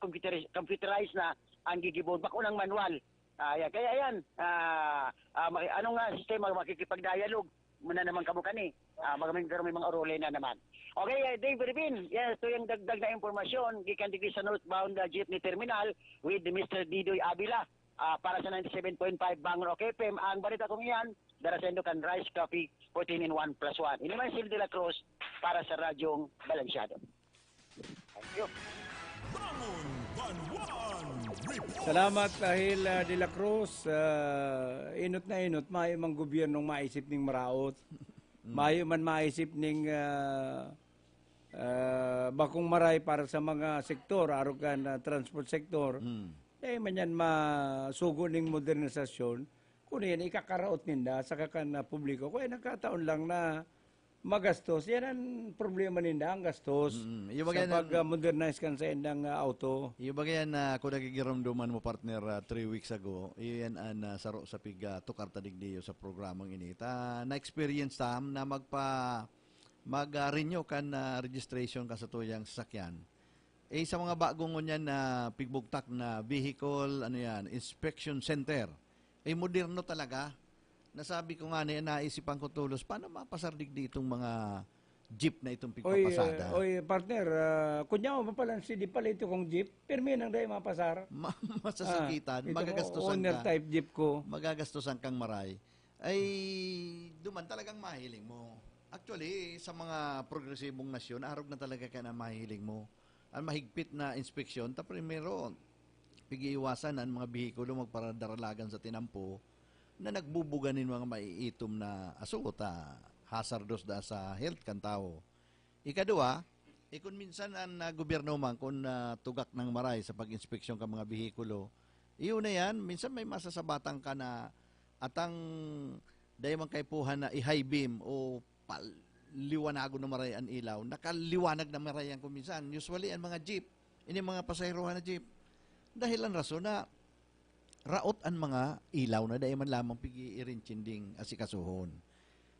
computerized na ang gigibon bakunang manual. Kaya yan anong sistema makikipag-dialogue muna naman kamo kani. May mga orole na naman. Okay, Dave Ribin, yes, ito yung dagdag na impormasyon gikan digdi sa northbound jeepney terminal with Mr. Didoy Avila para sa 97.5 Bangor FM. Ang balita kong iyan, darasendo kan Rice Coffee 14 in 1 plus 1. Ini man Sil de la Cruz para sa Radyong Balansyado. Thank you. Salamat dahil De La Cruz. Inot na inot, maayo mang gobyernong maisip ning maraot. Maayo man maisip ning bakong maray para sa mga sektor, arugan transport sector. Man yan masugo ning modernisasyon. Kung yan ikakaraot ninda sa kakan publiko. Kaya nagkataon lang na magastos. Yan ang problema ninda, ang gastos. Sa pag-modernize kan sa indang auto. Yung bagay na kung nagigiramduman mo partner 3 weeks ago, yan ang saro sa piga tukar tadigdiyo sa programang ini. Na-experience tam na mag-renew kan registration ka sa tuyang sasakyan. Sa mga bagong ngunyan na pigbugtak na vehicle, inspection center. Moderno talaga. Nasabi ko nga naisipan ko tulos, paano mapasardig ditong mga jeep na itong pigpapasada? Oy, partner, kunyaw pa pala di pala ito kong jeep, pirmi nang dahil mapasar. Masasakitan, magagastosan owner ka. type jeep ko. Magagastosan kang maray. Ay, duman talagang mahiling mo. Actually, sa mga progresibong nasyon, arog na talaga ka na mahiling mo. Ang mahigpit na inspeksyon, primero, pigiiwasan ang mga bihikulo magparadaralagan sa tinampo, na nagbubuganin mga maiitom na asuta, hazardous da sa health kan tao. Ikadua, kung minsan ang gobyerno man kung tugak ng maray sa pag-inspeksyon ka mga bihikulo, iyon na yan, minsan may masasabatan ka na atang dahil man kaipuhan na i-high beam o liwanago na maray ang ilaw, nakaliwanag na maray ang kuminsan. Usually, ang mga jeep, ini mga pasaherohan na jeep, dahil ang rason na raot ang mga ilaw na dahil man lamang pigi-irinchinding asikasuhon.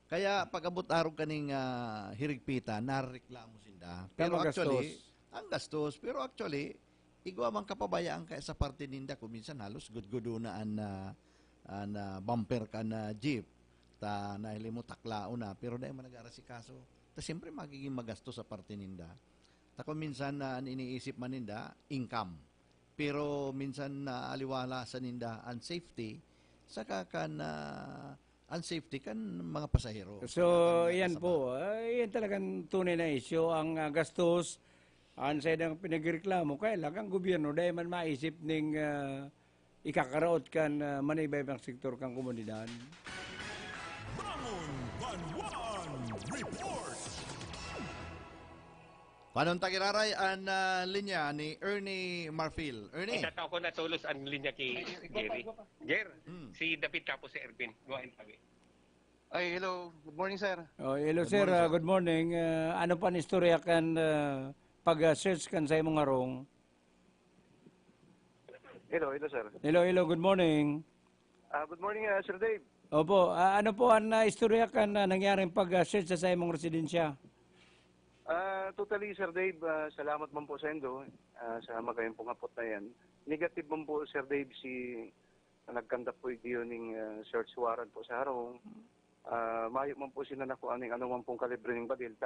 Kaya pag-abot arog kaning hirigpita, nareklamo sinda. Pero actually, ang gastos. Pero actually, igwa man kapabayaan ka sa parte ninda kung minsan halos gudgudo na ang bumper ka na jeep. Ta nahili mo taklao na pero dahil man nag-arasikaso. Ta siyempre magiging magastos sa parte ninda. Ta kung minsan na iniisip man ninda, income. Pero minsan na aliwala sa ninda ang safety, saka kan unsafety kan mga pasahero. So, yan po. Yan talagang tunay na issue. Ang gastos, ang sayang pinagreklamo, kaya lang ang gobyerno dahil man maisip ning ikakaraot kan manibay ng sektor kang komunidad. Paano tagiraray ang linya ni Ernie Marfil? Ernie? Itataw ko na tulos ang linya kay Gary. Ger, si David tapos si Ervin. Go ahead, Tabi. Ay, hello. Good morning, sir. Hello, sir. Good morning. Ano pa ni istorya kan pag-search kan sa imong arong? Hello, sir. Hello. Good morning. Good morning, Sir Dave. Opo. Ano po ang istorya kan nangyaring pag-search sa imong residensya? Totally, Sir Dave, salamat man po sa endo sa magayang pungapot na yan. Negative man po, Sir Dave, si nagkanda po yung search warrant po sa harong. Mayo man po sinanako aning anong pong kalibre ng badil.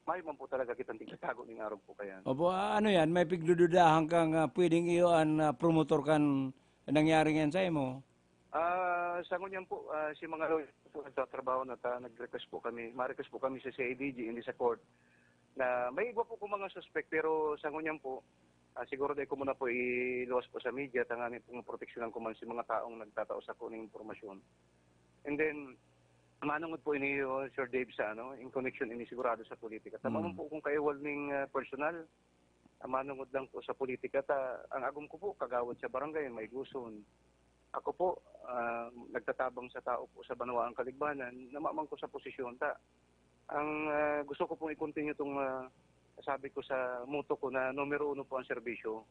Mayo man po talaga kitang tigatago ng araw po kaya. Opo, ano yan? May pigdududahan kang pwedeng iyo ang promotor kan nangyari yan sa imo? Sa ngunyan po, si mga lawyer po nagtatrabaho na nag-request po kami, ma-request po kami sa CIDG, hindi sa court, na may iba po kung mga suspect, pero sa ngunyan po, siguro dahil ko muna po iluwas po sa media, tanganin pong proteksyonan ko man si mga taong nagtataos ako ng impormasyon. And then, manungod po ini Sir Dave sa in connection ini sigurado sa politika. Tama man po kung kaiwal ning personal, manungod lang po sa politika. Ang agom ko po, kagawad sa barangay, may guson. Ako po, nagtatabang sa tao po sa Banwaang Kaligbanan, namamang ko sa posisyon Ang gusto ko pong i-continue itong sabi ko sa motto ko na numero 1 po ang serbisyo.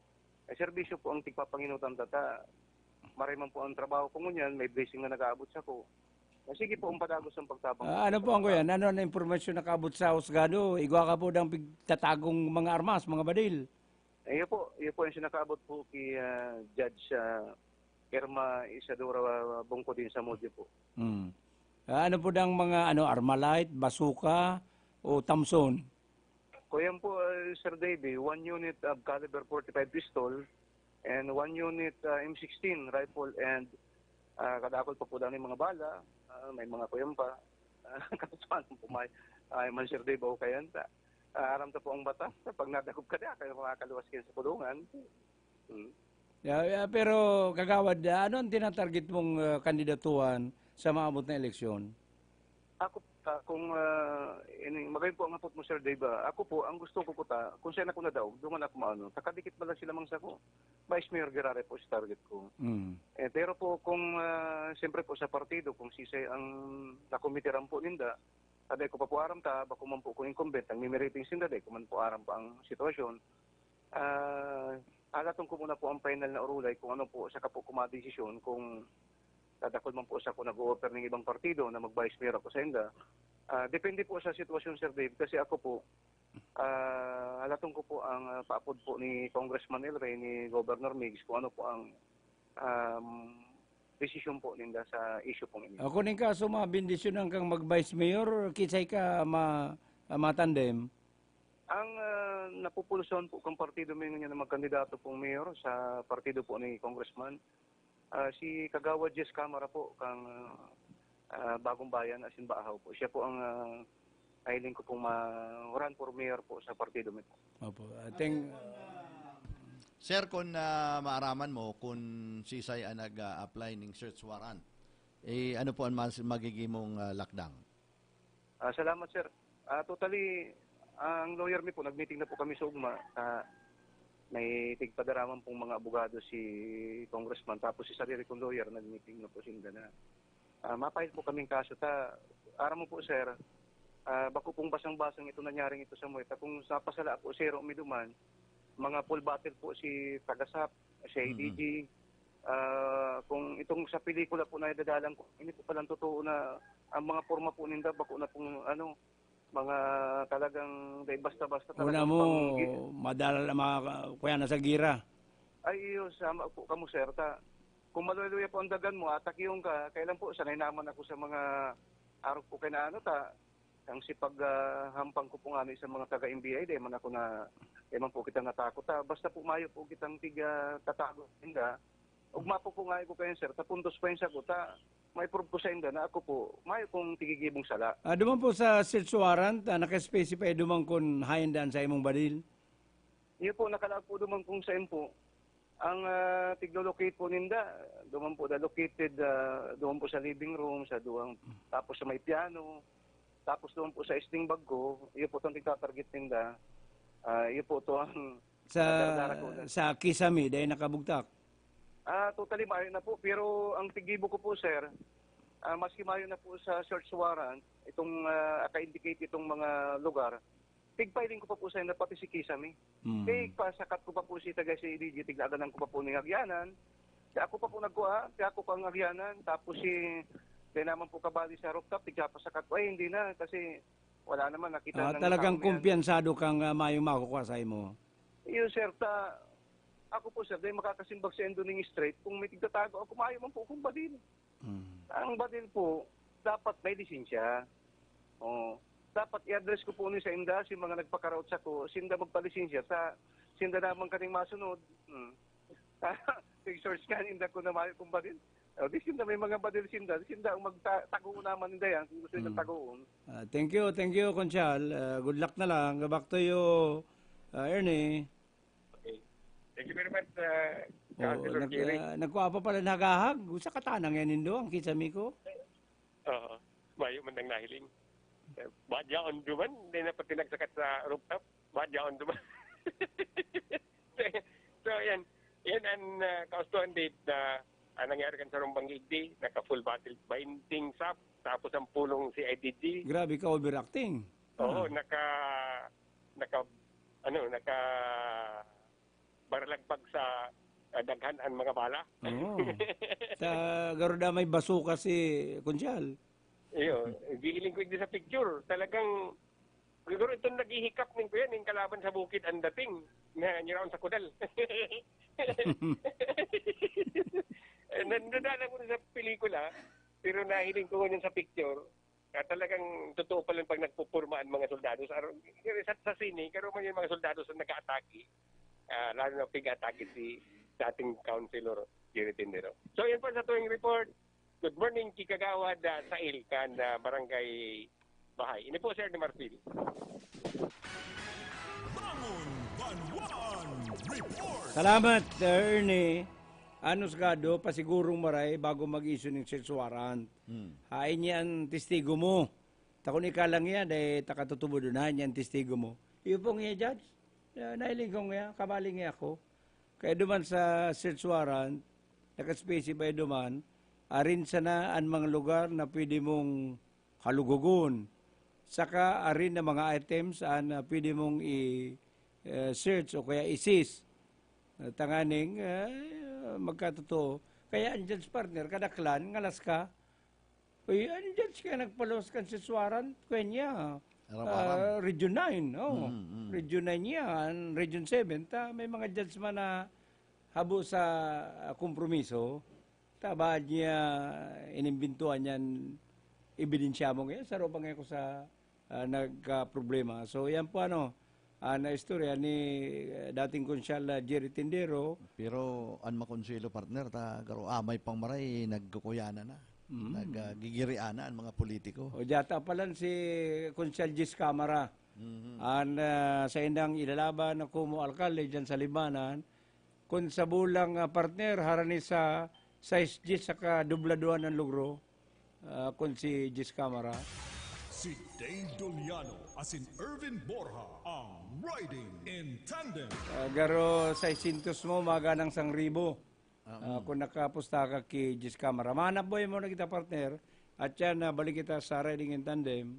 Serbisyo po ang tigpapanginutan tata. Mariman po ang trabaho ko ngunyan, may blessing na nag-aabot sa ko. Sige po, ang padagos ang pagtabang. Ano po ang kuya? Ano na impormasyon nakabot sa husgado? Igwa ka po ng pigtatagong mga armas, mga badil. Iyo po yung sinakaabot po kay Judge Irma Isadora Bongko din sa Modyo po. Ano po dang mga Armalite, Bazooka o Thompson? Kuya po, Sir Davey, 1 unit of caliber 45 pistol and 1 unit M16 rifle and kadakol pa po daw ng mga bala. May mga kuyam pa. Kapatuan po may man Sir Davey o kayanta. Aram ta po ang batas. Pag nadakop ka na, kayo makakaluwas kayo sa kulungan. Pero kagawad, ano ang tinatarget mong kandidatuhan sa maabot na eleksyon? Ako kung magayon po ang apot mo Sir Dave, ako po ang gusto ko po kung saan ako nadaog, doon ako maano. Takadikit ba lang sila mang sako? Vice Mayor Gerare po si target ko. Pero po kung siyempre po sa partido, kung sisay ang nakomitiran po ninda, aday ko pa po aram ta, bako man po kung incumbent, ang mimirating sinda, aday ko man po aram pa ang sitwasyon. Alatong ko muna po ang final na urulay kung ano po, saka po kumadesisyon kung dadakol man po sa ako nag-o-offer ng ibang partido na mag-vice mayor ako sa inda. Depende po sa sitwasyon, Sir Dave, kasi ako po, alatong ko po ang paapod po ni Congressman El Rey, ni Governor Migs, kung ano po ang desisyon po ninda sa issue pong ini. Kung yung kaso mabindisyonan kang mag-vice mayor, kisay ka matandem? Ang napupulson po kung partido may nga na magkandidato pong mayor sa partido po ni Congressman, si Kagawad Jess Camara po, kang Bagong Bayan, asin Baahaw po. Siya po ang hiling ko pong run for mayor po sa partido mo po. Opo. Sir, kung maaraman mo, kung sisay ang nag-apply ng search warrant, ano po ang magiging mong lakdang? Salamat, sir. Totally, ang lawyer mi po, nag-meeting na po kami sa ugma. May tigpadaraman pong mga abogado si Congressman, tapos si sarili kong lawyer, nag-meeting na po sinda na. Mapahil po kaming kaso. Aram mo po, sir, bako pong basang-basang ito nangyaring ito sa Mueta. Kung napasala po, zero umiduman, mga full battle po si Tagasap, si ADG. Kung itong sa pelikula po na idadalang ko, hindi po palang totoo na ang mga forma po ninda, bako na pong mga talagang basta-basta talaga. Una mo, madala kuya na sa gira. Ay, iyo, sama po kamo, sir. Kung maluloy po ang dagan mo, atakiyong ka, kailan po, sanay naman ako sa mga araw po kay na ang sipag hampang ko po nga sa mga taga-MBI, di man ako na, di man po kitang natakot. Basta po mayo po kitang tiga tatago. Ugma po nga ko kayo, sir, tapuntos pa yun sa kuta. May prove ko sa inda na ako po, mayo kong tigigibong sala. Duman po sa search warrant, naka-specify duman kung haindaan sa imong badil? Iyo po, nakalag po duman kung sa po. Ang tiglo-locate po ninda, duman po located, duman po sa living room, tapos sa may piano, tapos duman po sa sting bag ko, iyo po itong tigtatarget ninda. Iyo po ito ang... Sa Kisami, dahil nakabugtak? Totally mayo na po, pero ang tigibo ko po, sir, maski mayo na po sa search warrant, itong aka-indicate itong mga lugar, tigpiling ko pa po sa inyo, pati si Kisame. Pasakat ko pa po si taga si EDG, tiglaganan ko pa po ng agyanan. Kaya ako pa po nagkuha, kaya ako pang agyanan, tapos di naman po kabali sa rooftop, tigpasakat ko, hindi na, kasi wala naman nakita ng talagang kumpiyansado kang mayong makukuha sa imo? Iyo, sir, ako po, sir, dahil makakasimbag sa endoning straight, kung may tigtatago ako, maayo man po kung badil. Ang badil po, dapat may lisensya. Dapat i-address ko po sa inda, si mga nagpakarout sa ko, sinda magpalisensya, sinda naman kaning masunod. Pag-search ka, inda ko na maayo kung badil. Di sinda may mga badil sinda ang magtago naman inda yan, kung gusto nila tagoon. Thank you, Conchal. Good luck na lang. Back to you, Ernie. Thank you very much, Councilor Kiri. Nagkuha pa pala nagahag. Sa katanang yan nindo, ang Kisame ko. Oo. Mayo man ang nahiling. Badyaon duman. Hindi na pati nagsakat sa rooftop. Badyaon duman. So, yan. Yan ang kaustuhan date na nangyari kan sa Rumbang Igdi. Naka-full battle binding sap. tapos ang pulong si IDG. Grabe ka overacting. Oo, naka baralagpag sa daghan ang mga bala. Oo. Garuda may basuka si Kunsyal. Iyo, gihiling ko din sa picture. Talagang siguro ito naghihikap ning ko yan, yung kalaban sa bukid ang dating na niraon sa kudal. Nadala ko sa pelikula, pero nahiling ko yun sa picture. Talagang totoo pa lang pag nagpupurmaan mga soldado sa sine, karoon man yung mga soldado sa nag-aatake, lalo na pig-atake si dating councilor Jerry Tindero. So yan po sa tuwing report. Good morning, Kikagawad sa Ilkan, Barangay Bahay. Ini po, Sir de Marfil. Salamat, Ernie. Anos gado, pasigurong maray bago mag-issue ng search warrant. Hain niya ang testigo mo. Takon ikalang yan, dahil takatutubudunan niya ang testigo mo. Iyo pong iya, Judge. Nailing ko nga, kabaling nga ako. Kaya duman sa search warrant, nakaspecify duman, arin sana ang mga lugar na pwede mong halugugon. Saka arin na mga items na pwede mong i-search o kaya i-seize. Tanganing magkatotoo. Kaya ang judge partner, kadaklan, ngalas ka. Uy, ang judge ka nagpalos kan search warrant, kanya. Region 9, Region 9 yan, Region 7. May mga judge man na habo sa kompromiso. Taba niya inimbintuan yan, ebidensya mo ngayon. Saro pa ngayon ko sa nagka-problema. So yan po na istorya ni dating konsyal Jerry Tindero. Pero an makonselo partner, garo amay pang maray, nagkukuyanan na. Nagigiriana ang mga politiko. O data pala si konsyal Gis Camara. Sa indang ilalaban na kumo alkalde dyan sa Libanan, kung sa bulang partner, harani sa 6 Gis saka dubladuan ng lugro, kung si Gis Camara. Si Dave Doliano as in Irvin Borja ang Riding in Tandem. Garo 600 mo, maganang 1,000. Kung nakapusta ka kay Gis Camara. Mahanap boy mo na kita partner at yan balik kita sa Riding in Tandem.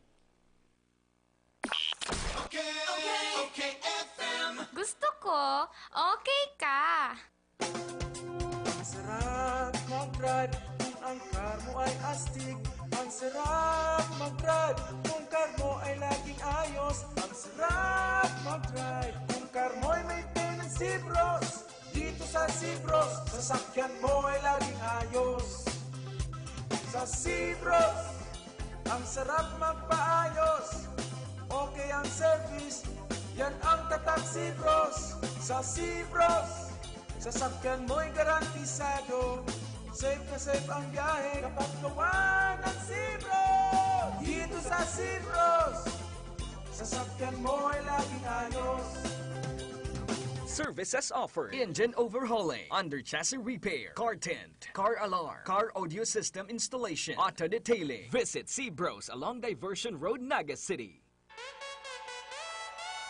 Okay, FM. Gusto ko, okay ka. Sarap mag-ride kung ang car mo ay astig. Ang sarap mag-ride kung car mo ay laging ayos. Ang sarap mag-ride kung car mo ay may tenancy bros. Dito sa Cibros, sasakyan mo ay laging ayos. Sa Cibros, ang sarap magpaayos. Okay ang service, yan ang tatak Cibros. Sa Cibros, sasakyan mo'y garantisado. Safe na safe ang biyahe kapag gawa ng Cibros. Dito sa Cibros, sasakyan mo ay laging ayos. Services offered: engine overhauling, under chassis repair, car tent, car alarm, car audio system installation, auto detailing. Visit Cibros along Diversion Road, Naga City.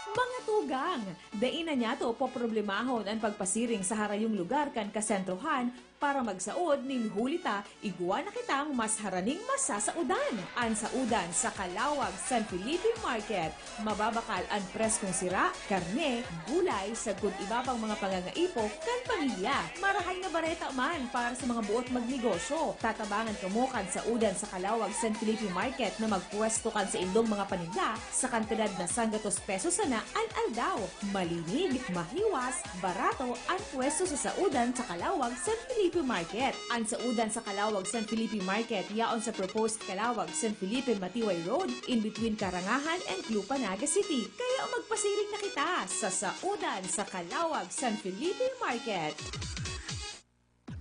Mga tugang, dainan niya to po problemahon ang pagpasiring sa harayong lugar kan kasentrohan para magsaod ning hulita iguan na kitang mas haraning masasaudan. Ang saudan sa Calawag San Felipe Market, mababakal ang preskong sira, karne, gulay, sagud iba pang mga pangangaipo kan pamilya. Marahay na bareta man para sa mga buot magnegosyo. Tatabangan kamo kan saudan sa Calawag San Felipe Market na magpwesto kan sa indong mga paninda sa kantidad na 100 pesos sana ang aldaw. Malinig, mahiwas, barato ang pwesto sa saudan sa Calawag San Felipe Market. Ang saudan sa Calawag San Felipe Market yaon sa proposed Calawag San Felipe Matiway Road in between Karangahan and Clupa, Naga City. Kaya magpasiring na kita sa saudan sa Calawag San Felipe Market.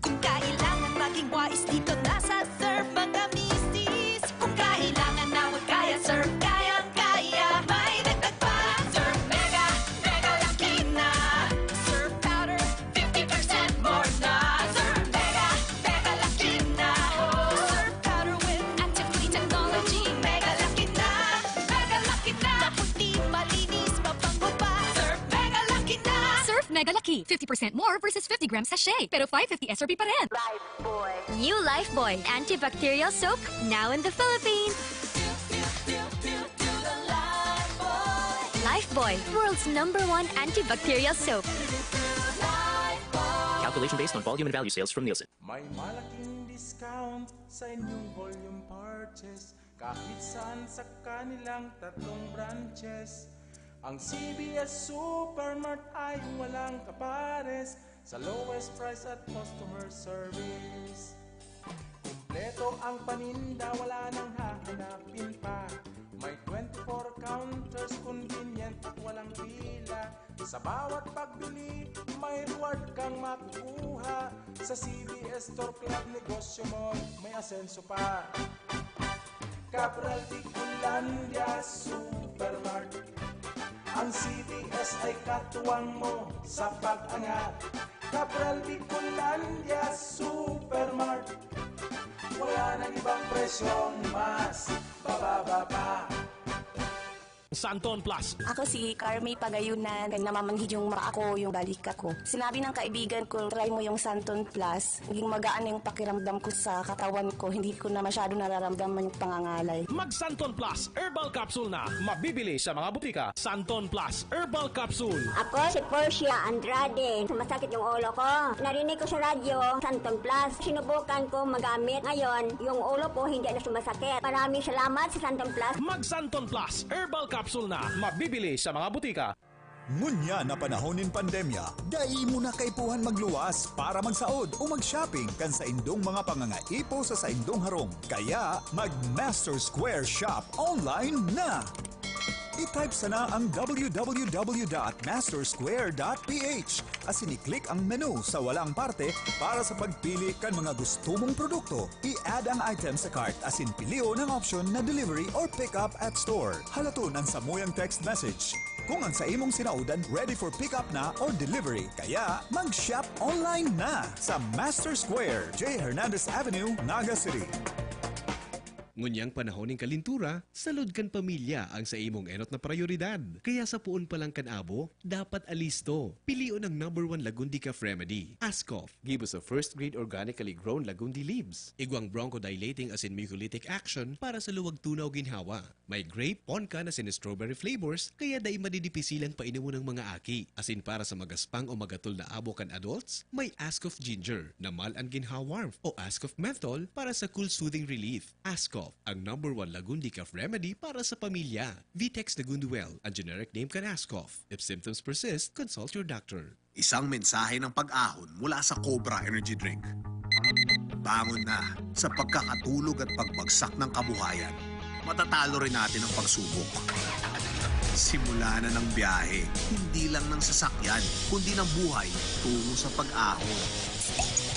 Kung kailangan maging wais dito na sa Surf mga misis. Kung kailangan na wag kaya surf, kayang-kaya. May dagdag pa, Surf Mega, Mega Laki na. Surf powder, 50% more na. Surf Mega, Mega Laki na. Surf powder with active clean technology. Mega Laki na, Mega Laki na. Maputi, malinis, mabango pa. Surf Mega Laki na. Surf Surf Mega Lucky. 50% more versus 50 grams sachet. Pero 550 SRP pa rin. New Lifebuoy antibacterial soap, now in the Philippines. Lifebuoy, world's #1 antibacterial soap. Calculation based on volume and value sales from Nielsen. May malaking discount sa inyong volume purchase kahit saan sa kanilang 3 branches. Ang CBS Supermart ay walang kapares sa lowest price at customer service. Kumpleto ang paninda, wala nang hahanapin pa. May 24 counters, convenient at walang pila. Sa bawat pagbili, may reward kang makukuha. Sa CBS Store Club, negosyo mo may asenso pa. Cabral Ticulandia Supermart. Ang CBS ay katuwang mo sa pag-angat. Cabral Ticulandia Supermart. Wala nang ibang presyong mas bababa pa. Santon Plus. Ako si Carmi Pagayunan. Namamanhid yung maka ko, yung balikat ko. Sinabi ng kaibigan ko, try mo yung Santon Plus. Naging magaan yung pakiramdam ko sa katawan ko. Hindi ko na masyado nararamdaman yung pangangalay. Mag Santon Plus Herbal Capsule na. Mabibili sa mga butika. Santon Plus Herbal Capsule. Ako si Portia Andrade. Sumasakit yung ulo ko. Narinig ko sa radyo, Santon Plus. Sinubukan ko magamit. Ngayon, yung ulo ko hindi na sumasakit. Maraming salamat sa Santon Plus. Mag Santon Plus Herbal Capsule na. Mabibili sa mga butika. Ngunya na panahon nin pandemya, dai mo na kaipuhan magluwas para magsaod o mag-shopping kan sa indong mga pangangaipo sa indong harong. Kaya mag-Master Square Shop online na! I-type sana ang www.mastersquare.ph asin i-click ang menu sa walang parte para sa pagpili kan mga gusto mong produkto. I-add ang item sa cart asin pilio ng option na delivery or pick up at store. Halaton ang samuyang text message. Kung ang sa imong sinaudan ready for pick up na or delivery, kaya mag-shop online na sa Master Square, J. Hernandez Avenue, Naga City. Ngunyang panahon ng kalintura, salud kan pamilya ang sa imong enot na prioridad. Kaya sa puon pa lang kan abo, dapat alisto. Pilion ang #1 Lagundicaf remedy. Ascof, give us a first-grade organically grown Lagundi leaves. Igwang bronchodilating as in mucolytic action para sa luwag tunaw ginhawa. May grape, poncan as in strawberry flavors, kaya dai madidipisilang painumo ng mga aki. As in para sa magaspang o magatul na abo kan adults, may Ascof ginger na mal ang ginhawa warmth o Ascof menthol para sa cool soothing relief. Ascof, ang #1 Lagundicaf remedy para sa pamilya. Vitex Lagunduel, ang generic name kan Ascof. If symptoms persist, consult your doctor. Isang mensahe ng pag-ahon mula sa Cobra Energy Drink. Bangon na sa pagkakatulog at pagbagsak ng kabuhayan. Matatalo rin natin ang pagsubok. Simula na ng biyahe, hindi lang ng sasakyan, kundi ng buhay tungo sa pag-ahon.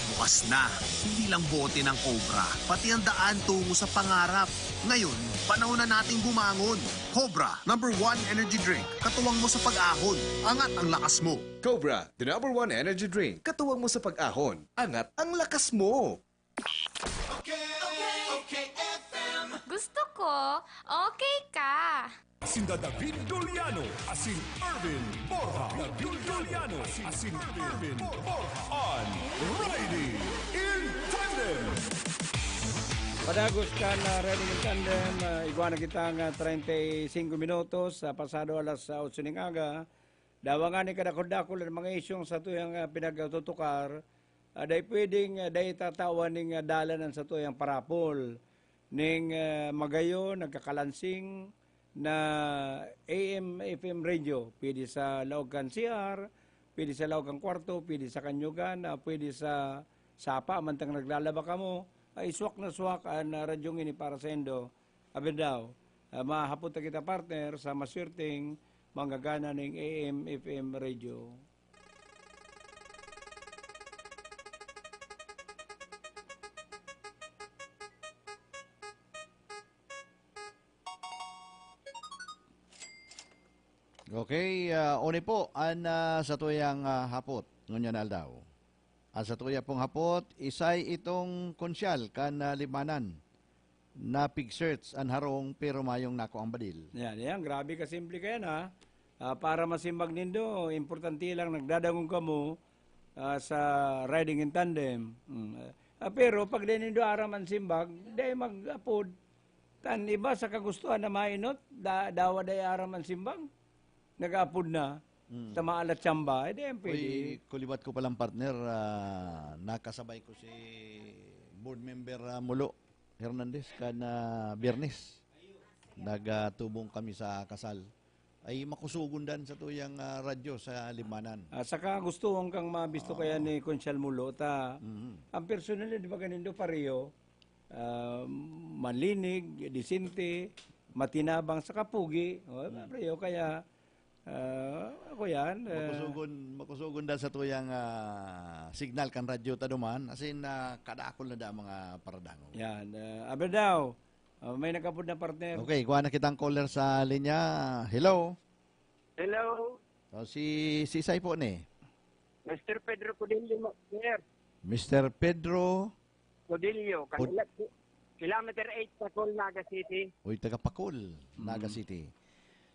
Bukas na, hindi lang bote ng Cobra, pati ang daan tungo sa pangarap. Ngayon, panahon na nating bumangon. Cobra, #1 energy drink. Katuwang mo sa pag-ahon. Angat ang lakas mo. Cobra, the #1 energy drink. Katuwang mo sa pag-ahon. Angat ang lakas mo. Gusto ko, okay ka. Asin David Doliano, asin Irvin Borja. David Doliano, asin Irvin Borja. On Riding in Tandem. Padagos ka na Riding in Tandem, iguana kita nga 35 minutos, pasado alas 8 ng aga. Dawangan ni kadakod-dakol ng mga isyong sa tuyang pinagtutukar, dahil pwedeng dahil tatawan ng dalanan sa tuyang parapol. Ning magayo, nagkakalansing, na AM, FM radio, pwede sa Laogan CR, pwede sa Laogan Kwarto, pwede sa Kanyugan, pwede sa Sapa, amantang naglalaba ka mo, ay swak na swak ang radyong ini para sa endo. Abin daw, mahapot na kita partner sa maswerteng manggagana ng AM, FM radio. Okay, uni po, an sa tuyang hapot, ngunyan aldaw. Sa tuya pong hapot, isay itong konsyal kan limanan na pig search an harong pero mayong nako ang badil. Yan, grabe ka simple kaya na. Para masimbag nindo, importante lang nagdadangong ka mo sa riding in tandem. Pero pag di nindo araman simbag, di mag-apod. Tan iba sa kagustuhan na mainot, dawa day araman simbag, nag-apod na. Tamaalat tsamba, di yan pwede. Uy, kulibat ko palang partner, nakasabay ko si board member Mulo Hernandez kana Biyernes. Nagatubong kami sa kasal. Ay makusugon dan sa tuyang radyo sa Limanan. Saka gusto kang mabisto kaya ni Conchal Mulo ta. Ang personal di ba ganindo pareho? Manlinig, disinte, matinabang sa kapugi. Pareho kaya ako yan. Makusugon dan sa tuyang signal kan radyo taduman. As in, kadakol na da mga paradango. Yan. Aber daw, may nakapod na partner. Okay, kuha na kitang caller sa linya. Hello. Hello. So, si Say po ni. Mr. Pedro Codillo, sir. Mr. Pedro Codillo, kilometer 8 Pakol, Naga City. Uy, taga Pakol, Naga City.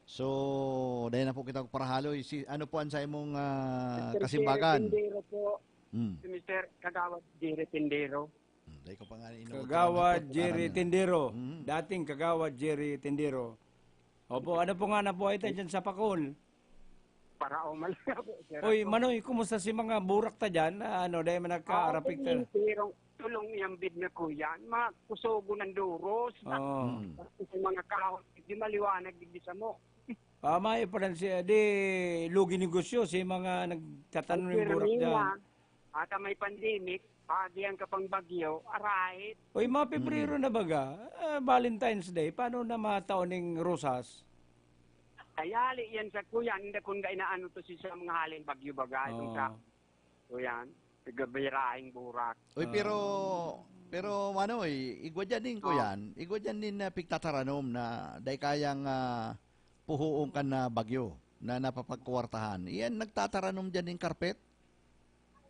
So, dahil na po kita parahaloy. Ano po ang sa imong kasimbagan? Tindero po. Si Mr. Kagawad Jerry Tindero. Kagawad Jerry Tindero. Dating Kagawad Jerry Tindero. Opo, ano po nga na po ito dyan sa Pakol? Para umal po, sir. Uy, Manoy, kumusta si mga burak ta dyan? Dahil man nagka-arapik ta? Tulong yung bid na kuya, makusugo ng duros. Sa mga kahon, di maliwanag di sa mo. May pa rin siya, di lugi negosyo si mga nagtatanong ng burak dyan. At may pandemic, pagyan ka pang bagyo, arait. Uy, mga Pebrero na baga, Valentine's Day, paano na matauning rosas? Ayali yan sa kuya, hindi kung inaano to siya mga halin bagyo baga. Itong sa kuya, nagabirahing burak. Uy, pero Manoy, igwa dyan din ko yan. Igwa dyan din na pigtataranom na day kayang puhuong ka na bagyo na napapagkuwartahan. Iyan, nagtataranom dyan din karpet?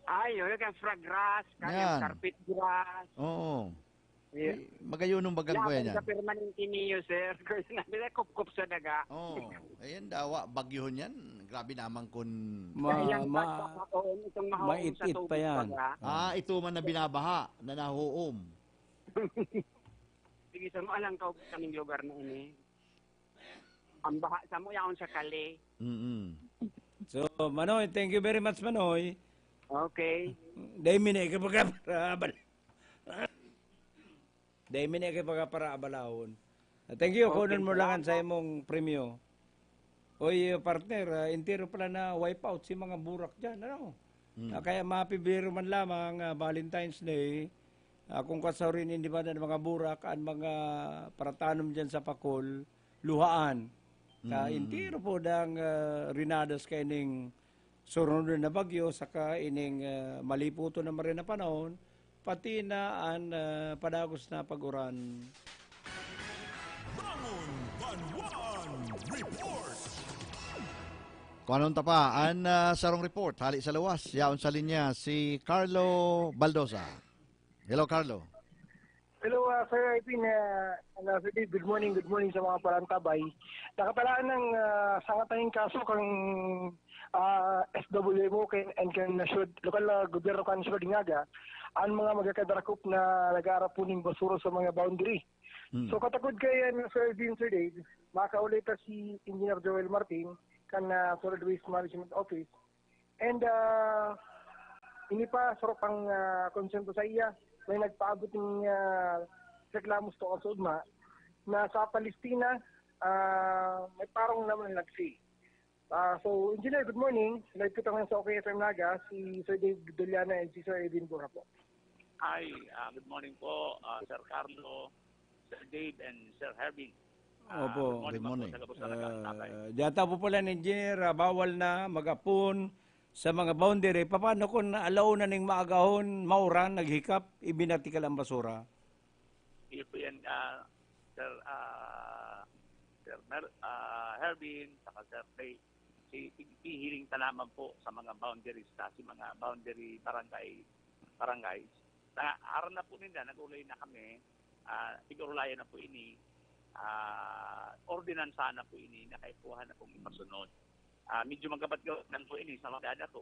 Ay, yun, kang frag grass, kang carpet grass. Oo. Magayunong bagang ko yan. Sa permanente niyo, sir. Kasi nabila, kup-kup sa daga. Oo. Ayan, dawa, bagyohon yan. Grabe naman kung... Maitit pa yan. Ito man na binabaha, na nahuom. Sige, sa mo alang ka kaming lugar na ini. Ang baha sa mo, yaon sa kali. So, Manoy, thank you very much, Manoy. Okay. Dahil minay ka para abalahon. Thank you, kunin mo lang sa imong premyo. Oy, partner, entero pala na wipe out si mga burak dyan. Ano? Kaya mapibiro man lamang Valentine's Day, kung kasarin hindi ba ng mga burak at mga paratanom dyan sa Pakol, luhaan. Entero po dang rinadas kaining surunod na bagyo, saka ining maliputo na marin na panahon, pati na ang padagos na paguran. Bangon Banwan Report! Kung anong tapa, ang sarong report, hali sa lawas, yaon sa linya, si Carlo Baldosa. Hello, Carlo. Hello, Sir Ipin. Good morning sa mga palantabay. Nakapalaan ng sangatanging kaso kang SWMO and kan lokal gobyerno kan sa Dingaga ang mga magkakadarakop na nag-aarap po ng basura sa mga boundary. So katakod kay Sir Dean Sir Dave, makaulita si Engineer Joel Martin kan Solid Waste Management Office. And ini pa sarap ang konsento sa iya. May nagpaabot ng reklamo sa Osudma na sa Palestina may parang naman nagsi. So, Engineer, good morning. Live ko naman sa OKFM Naga, si Sir Dave Doliana and si Sir Edwin Bura po. Hi, good morning po, Sir Carlo, Sir Dave, and Sir Herbie. Opo. Good morning. Diyata po pala ng engineer, bawal na mag-apon sa mga boundary. Paano kung alaw na ning maagahon, mauran, naghikap, ibinati ka lang basura? Iyo po yan, Sir Herbie, saka Sir Dave. Ihiling talaman po sa mga boundaries, sa mga boundary barangays. Aral na po nila, nag-ulay na kami, sigurulayan na po ini, ordinansa na po ini, na kaipuhan na pong ipasunod. medyo magabat-gabat po ini sa mga dada ko,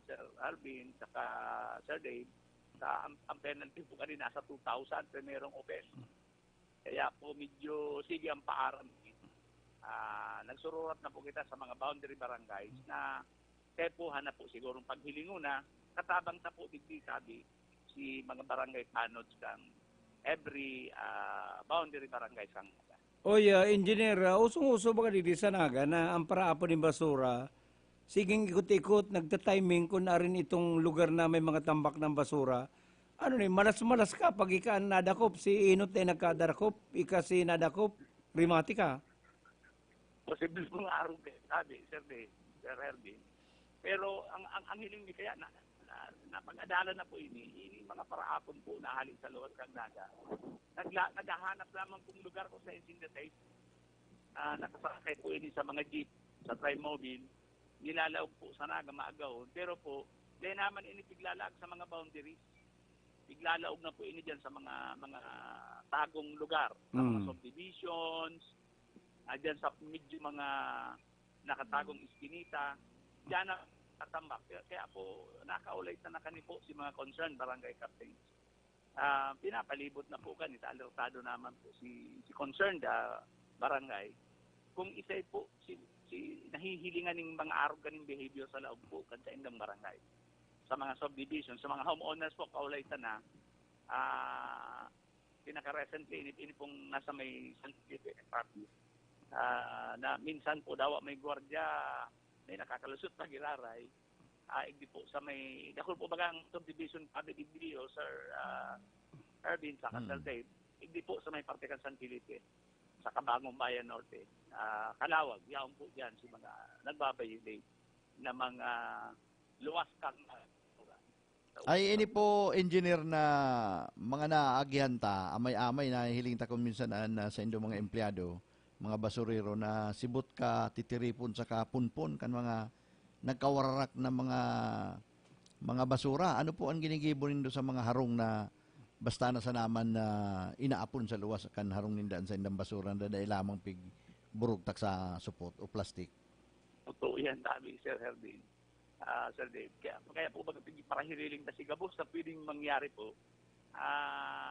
Sir Alvin, saka Sir Dave, ang penalty po kanina nasa 2,000 primerong offense. Kaya po medyo sige ang paaram. Nagsururat na po kita sa mga boundary barangays na tepuhan na po sigurong paghilinguna, katabang na po digdi sabi si mga barangay panods kang every boundary barangay sang. Oy, engineer, usong-uso ba ka sa Naga na ang paraapo ng basura, siging ikot-ikot, nagta-timing kung narin itong lugar na may mga tambak ng basura. Ano ni, malas-malas ka pag ika nadakop, si Inot ay nagkadarakop, ika si nadakop, rimati ka. Posible mga araw sabi, Sir Herbie. Pero ang hiling ni kaya napag-adalan na po ini mga paraapon po na halin sa luwas kang Naga. Naghahanap lamang pong lugar ko sa Insindatay. Nakasakay po ini sa mga jeep, sa Trimobile. Nilalaog po sa Naga maagahon. Pero po, dahil naman ini piglalaag sa mga boundaries. Piglalaog na po ini dyan sa mga tagong lugar. Sa mga subdivisions, dyan sa medyo mga nakatagong iskinita. Diyan na katambak. Kaya po, nakaulit na kani po si mga concerned barangay captains. Pinapalibot na po kanito, alertado naman po si concerned barangay. Kung isa'y po si nahihilingan ng mga araw ganing behavior sa laog po kan sa indang barangay. Sa mga subdivision, sa mga homeowners po, kaulaitan na pinaka-recently, ini pong nasa may scientific party na minsan po daw may gwardiya may nakakalusot na giraray, hindi po sa may, dahil po bagang subdivision public video, Sir Erwin, sa Sir Dave, hindi po sa may partikan San Felipe, sa Kabangong Bayan Norte. Kalawag, yaon po dyan si mga nagbabayilate na mga luwas kang ay ini po engineer na mga naaagihan ta, amay-amay na hiling ta kung minsan sa indo mga empleyado, mga basurero na sibot ka, titiripon sa kapunpon kan mga nagkawararak na mga basura. Ano po ang ginigibo nindo sa mga harong na basta na sa naman na inaapon sa luwas kan harong nindaan sa indang basura na dahil lamang pig burugtak sa supot o plastik? Totoo yan, dami, Sir Herbin. Sir Dave, kaya po baga parahiriling na sigabos na pwedeng mangyari po.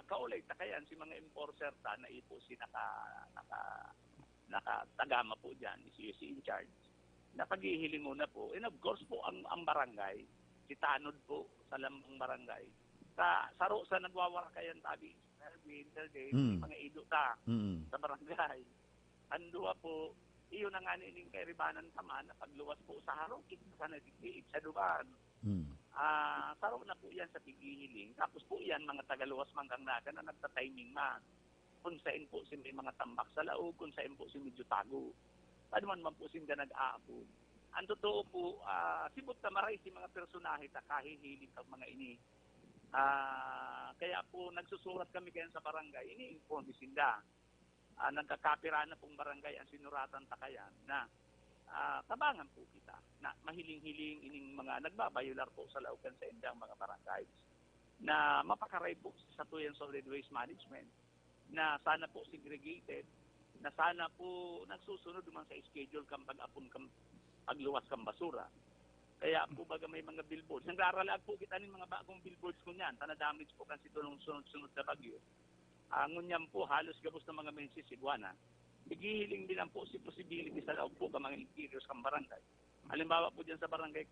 Kaulay ta kayan si mga enforcer ta na ipo si nakatagama po dyan, si in charge, na paghihiling muna po. And of course po, ang barangay, si Tanod po, sa Lambang Barangay, sa nagwawara kayan tabi, Sir Dave, mga ido ta, sa barangay. Andua po, iyon na nga nining kay Ribanan Taman, na pagluwas po sa harong, kita sa nagigit sa duban. Saro na po yan sa paghihiling. Tapos po yan, mga tagaluwas manggang Naga na nagta-timing man. Kung saan po si may mga tambak sa laog, kung saan po si medyo tago. Paano man po si nag-aapon. Ang totoo po, sibot na maray si mga personahe ta kahihiling kag mga ini. Kaya po nagsusurat kami kayan sa barangay, ini-inform sinda. Nagkakapira na pong barangay ang sinuratan ta kayan na tabangan po kita na mahiling-hiling ining mga nagbabayular po sa laukan sa indang mga barangays na mapakaray po sa tuyang solid waste management, na sana po segregated, na sana po nagsusunod naman sa schedule kang pag-apon kang pagluwas kang basura. Kaya po baga may mga billboards. Nagraralag po kita ng mga bagong billboards ko niyan. Damage po kasi ito nung sunod-sunod na bagyo. Ngunyan po halos gabos ng mga mensis Iguana. Igihiling din lang po si possibility sa loob po ka mga interiors kang barangay. Halimbawa po dyan sa barangay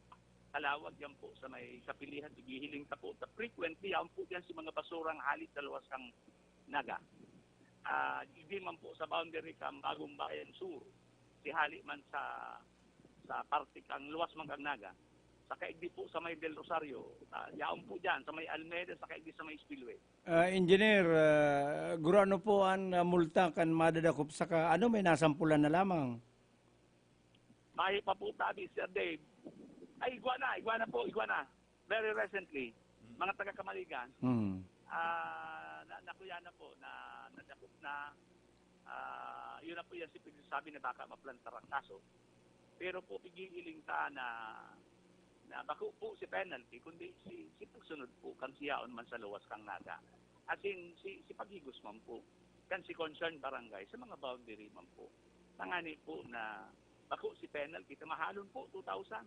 Kalawag, yan po sa may kapilihan, igihiling ta po. Frequently, yan po dyan si mga basurang halit sa luwas kang Naga. Hindi man po sa boundary kang Bagong Bayan Sur, si hali man sa parte kang luwas man kang Naga. Sa kaigdi po sa may Del Rosario, yaon po dyan, sa may Almeda, sa kaigdi sa may Spillway. Engineer, gurano po ang multa kan madadakop saka ano may nasampulan na lamang? May pa po tabi, Sir Dave. Ay, iguana po. Very recently, mga taga-Kamaligan, nakuya na po, na nadakop na, yun na po yan si sabi na baka maplantar ang kaso. Pero po, pigiling ta na bako po si penalty, kundi si pagsunod po, kan siyaon man sa luwas kang Naga. As in, si paghigos man po, kan si concerned barangay, sa mga boundary man po. Tangani po na Ako si penalty, mahalon po 2,000.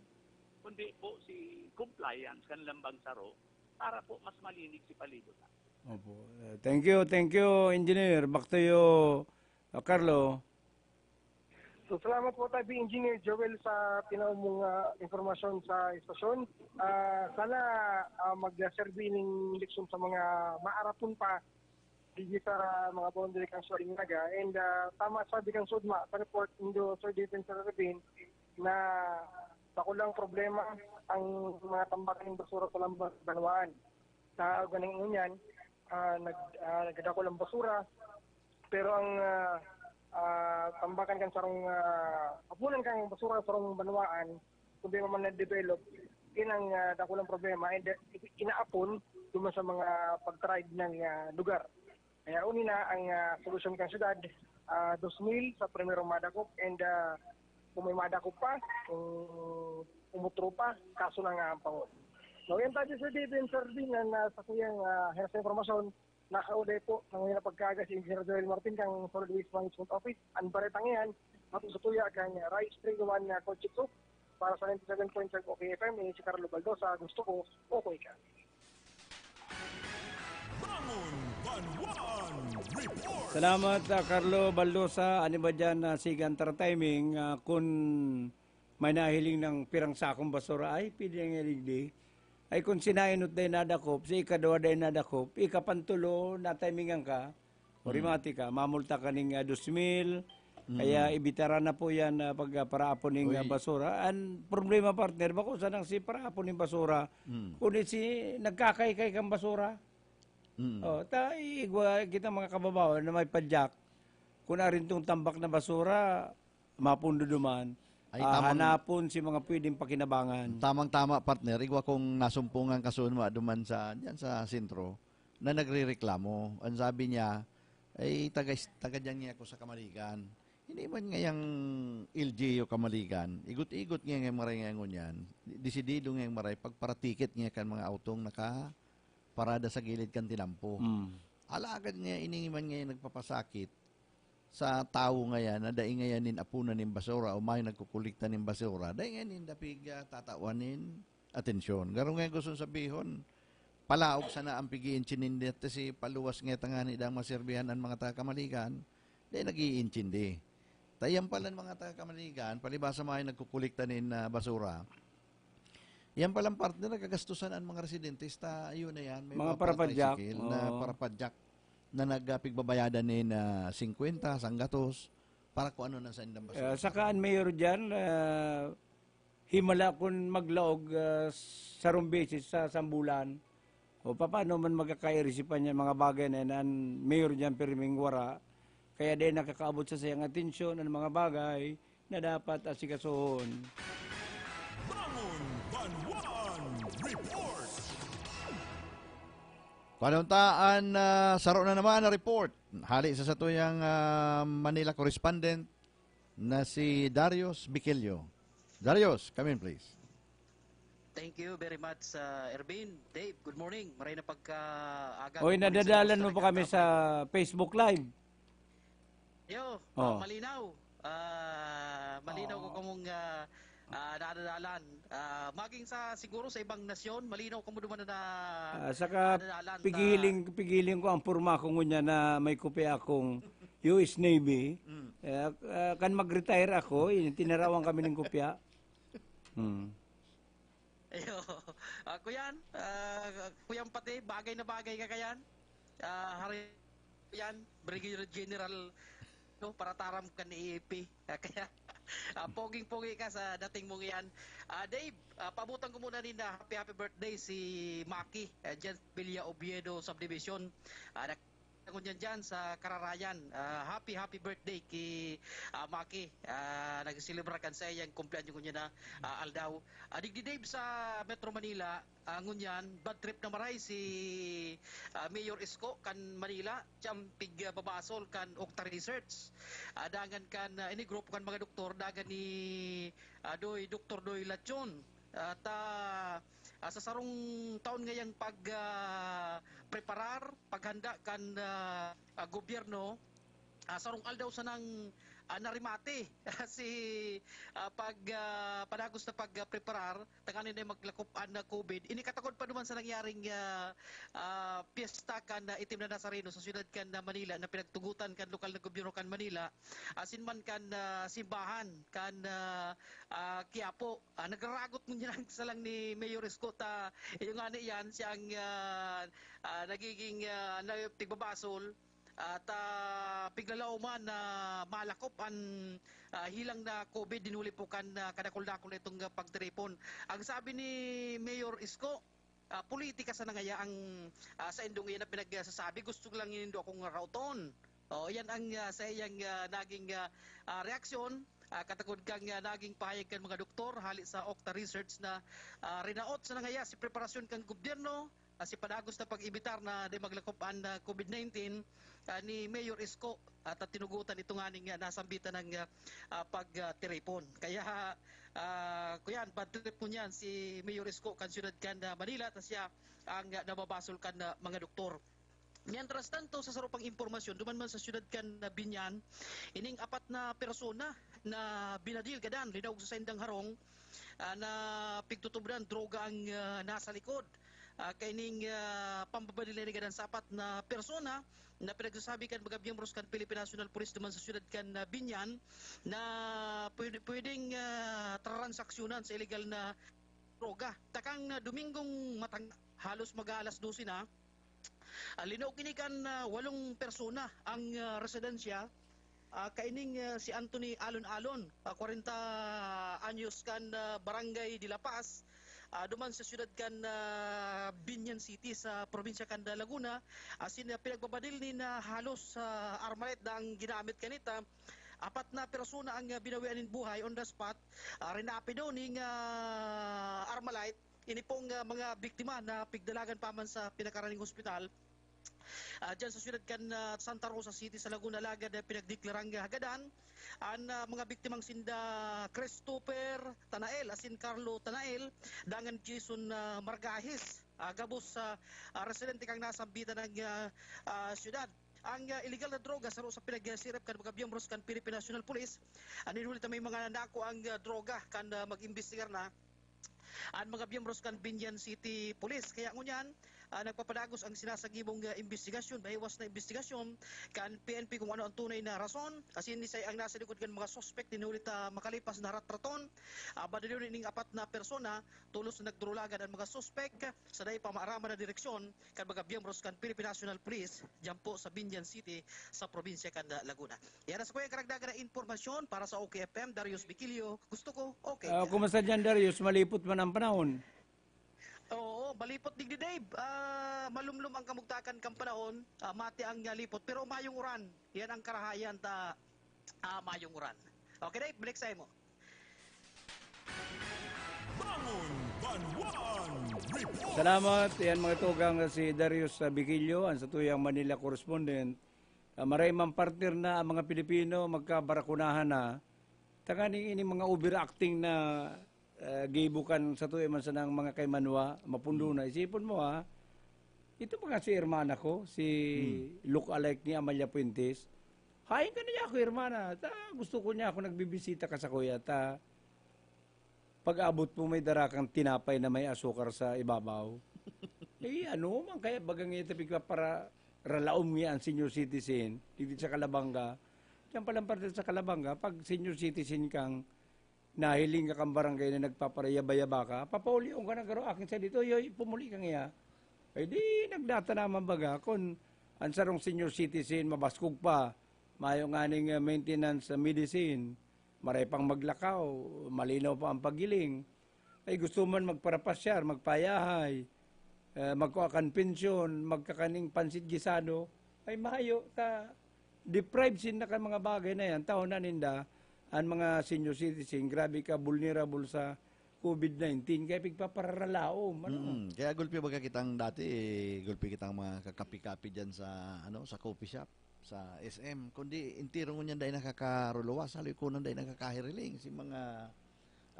Kundi po si compliance, kanilang bangsaro, para po mas malinig si palibutan. Opo. Thank you, Engineer. Back to you, Carlo. So salamat po tayo, Engineer Joel, sa pinaumong informasyon sa istasyon. Sana mag-survey ng leksyon sa mga maarapon pa digital mga boundary kang Suring Naga. And tama sabi kang Sudma sa report Indo Sir Defense Rabin na takulang problema ang mga tambakan ng basura sa Lambas, Banwaan. Sa ganing unyan, nagdako lang basura, pero ang tambakan kan sarong apunan kang basura sarong Banwaan, kung di man na-develop, inang dakulang problema, and inaapon duman sa mga pag-tried ng lugar. Kaya unina ang solusyon kang syudad, 2,000 sa primero madakop, and kung may madakop pa, kung umutro pa, kaso na nga ang pangon. So yan tayo sa Defense Serving na sa kuyang health informasyon, nakaulay po ng ngayon na pagkaga si Engineer Joel Martin kang Solid Waste Management Office. Ang baretang yan, matong sa tuya kang Rice 3-1 Coachito para sa 97.5 OKFM, si Carlo Baldosa, gusto ko, okay ka. Salamat, Carlo Baldosa. Ano ba dyan sigantar timing kung may nahiling ng pirang sakong basura ay pwede nga ligdi. Ay kung sinainot day nadakop, si ikadawa day nadakop, ikapantulo na timingan ka, orimati ka, mamulta ka ng 2,000, kaya ibitara na po yan pag paraapon ng basura. Ang problema, partner, bako saan ang si paraapon ng basura, kundi si nagkakaykay kang basura. Igwa kita mga kababawan na may padyak, kung na rin itong tambak na basura, mapundo duman, hanapon si mga pwedeng pakinabangan. Tamang-tama, partner. Igwa kung nasumpungan kasunwa duman dyan sa sentro na nagre-reklamo. Ang sabi niya, ay taga dyan niya ako sa Kamalikan. Hindi man ngayang LGU Kamalikan. Igot-igot nga ngayang maray ngayon yan. Desidido ngayang maray. Pagparatiket nga kan mga autong parada sa gilid kan tinampo. Alagad nga iningiman nga nagpapasakit sa tao ngayon na daing ngayon nin apunan ng basura o may nagkukulikta ng basura, daing ngayon nin dapig tatawanin atensyon. Garong nga gusto sabihon, palaog sana ang pigiin chinindet si paluwas nga tangani dang maserbihan ang mga taga-Kamalikan, daing nag-iinchindi. Tayang pala mga taga-Kamalikan, palibasa may nagkukulikta ng basura, yan palang partner, nagagastusan ang mga residentes, yun na yan. May mga parapadyak. Na parapadyak na nagpigbabayadan ni 50, sanggatos, para kung ano na sa indang basura. Sakaan mayor dyan, himala kung maglaog sa rumbesis sa sambulan. O paano man magkakairisipan yan mga bagay na yan, mayor dyan piriming wara. Kaya din nakakaabot sa sayang atensyon ng mga bagay na dapat asikasuhon. Panuntaan, saro na naman na report. Hali sa satuyang Manila correspondent na si Darius Biquillo. Darius, come in please. Thank you very much, Ervin. Dave, good morning. Maray na pagka-aga. Oy, nadadalan mo pa kami sa Facebook Live. Yo, malinaw. Malinaw ko kamong nadadalan. Maging siguro sa ibang nasyon, malinaw kamo duman na saka pigiling ko ang purma ko ngunya na may kupi akong US Navy. Kan mag-retire ako, tinarawan kami ng kopya. Ayo, kuyan pati, bagay na bagay ka kayan. Hari yan, Brigadier General, no, para taram ka ni EP. Kaya, poging-pogi ka sa dating mong yan. Dave, pabutan ko muna din na happy birthday si Maki, dyan Villa Oviedo Subdivision. Kung dyan sa Kararayan, happy birthday kay Maki. Nag-celebrar kan sa iyang kumpleanyo ko niya na aldaw. Digdi Dave sa Metro Manila, ngunyan, bad trip na maray si Mayor Isko kan Manila, pig babasol kan Okta Research. Dagan kan, ini grupo kan mga doktor, dagan ni Dr. Doy Lachon. At sa sarong taon ngayang preparar, paghanda kan gobyerno, sarong aldaw sa nang narimate si panagos na pagpreparar tanganin na maglakop-an na COVID. Ini katakod pa naman sa nangyaring piyesta kan itim na Nazareno sa siyudad kan Manila na pinagtugutan kan lokal na gobyerno kan Manila. Asin man kan simbahan kan Quiapo. Nagraragot mo niya sa lang ni Mayor Isko yung ani yan siyang nagiging tigbabasol at piglalauman na malakop ang hilang na COVID dinuli po kan kadakol-dakol na itong pagtiripon. Ang sabi ni Mayor Isko, politika sa nangaya ang sa indong yan na pinagsasabi, gusto lang yun akong rauton. Yan ang sa iyang naging reaksyon. Katagod kang naging pahayag kan mga doktor hali sa Okta Research na rinaot sa nangaya si preparasyon kang gobyerno si panagos na pag-ibitar na di maglakop-an na COVID-19 ni Mayor Isko at tinugutan ito nga ning nasambitan ng pagtiripon. Kaya kuyan, bad trip mo niyan si Mayor Isko kan siyudad kan Manila at siya ang nababasol kan mga doktor. Mientras tanto, sa sarupang impormasyon, duman man sa siyudad kan Binyan, ining 4 na persona na binadil gadan, linaog sa Sendang Harong, na pigtutubran, droga ang nasa likod. Kaining pambabadil na gadan sa 4 na persona na pinagsasabi kan mga miyembros kan Philippine National Police duman sa siyudad kan Binyan na pwedeng transaksyonan sa illegal na droga. Takang Domingong halos mag-alas 12 na, linaw kinikan 8 persona ang residensya. Kaining si Anthony Alon-Alon, 40 anyos kan barangay de La Paz, duman sa siyudad kan Binyan City sa probinsya kan Laguna. Asin pinagbabadil ni na halos armalite na ang ginamit kanita. 4 na persona ang binawian ng buhay on the spot. Rinapido ning armalite ini pong mga biktima na pigdalagan pa man sa pinakaraning hospital. Diyan sa siyudad kan Santa Rosa City sa Laguna Lagad pinagdeklarang hagadan ang mga biktimang sinda Christopher Tanael asin Carlo Tanael dangan Jason Margahis gabos sa residente kang nasambitan ng siyudad. Ang illegal na droga sa pinagsirap kan mga miyembros kan Philippine National Police ninulit may mga nandako ang droga kan mag-imbestigar na ang mga miyembros kan Binyan City Police. Kaya ngunyan, nagpapadagos ang sinasagibong investigasyon, mahiwas na investigasyon kan PNP kung ano ang tunay na rason. Asin nisay ang nasa likod kan mga suspect dinulit makalipas na ratraton. Badalyon ning 4 na persona tulos na nagdurulagan ang mga suspect sa day pamaarama na direksyon kan mga miyembros kan Philippine National Police diyan po sa Binyan City sa probinsya kan Laguna. Yan sa kuya karagdagan na informasyon para sa OKFM, Darius Biquilio. Gusto ko, okay. Kumusta dyan, Darius? Malipot man ang panahon? Oo, malipot digdi Dave. Malumlum ang kamugtakan kang panahon, mati ang lipot, pero mayong uran. Yan ang karahayan mayong uran. Okay Dave, balik sa mo. Bangon Banwan Report! Salamat. Yan mga tugang si Darius Biquilio, ang sa tuyang Manila correspondent. Maray mang partner na ang mga Pilipino magkabarakunahan na. Takaning ini mga overacting na gibukan sa tuyo man sa ng mga kay Manwa, mapundo na. Isipon mo ito mga si hermana ko, si look-alike ni Amalia Puentes. Hain ka na niya ako, hermana. Gusto ko niya ako nagbibisita ka sa kuya. Pag-abot mo may darakang tinapay na may asukar sa ibabaw. Man kaya bagang ito para ralaom niya ang senior citizen dito sa Calabanga. Diyan palang parte sa Calabanga, pag senior citizen kang nahiling ka kang barangay na nagpaparayaba-yaba ka, papauliong ka na garo akin sa dito, pumuli ka nga. Ay di, nagdata naman baga, kung ang sarong senior citizen, mabaskog pa, mayo nga ning maintenance medicine, maray pang maglakaw, malinaw pa ang pagiling, ay gusto man magparapasyar, magpayahay, magkuakan pensyon, magkakaning pansit gisado, ay mayo, deprived sin na ka mga bagay na yan, taon na ninda, ang mga senior citizen, grabe ka, vulnerable sa COVID-19, kaya pigpaparalaom. Kaya gulpi baga kitang dati, gulpi kitang mga kakapi-kapi dyan sa, sa coffee shop, sa SM. Kundi, intiro ko niyan dahil nakakaruluwa, saloy ko nang dahil nakakahiriling, si mga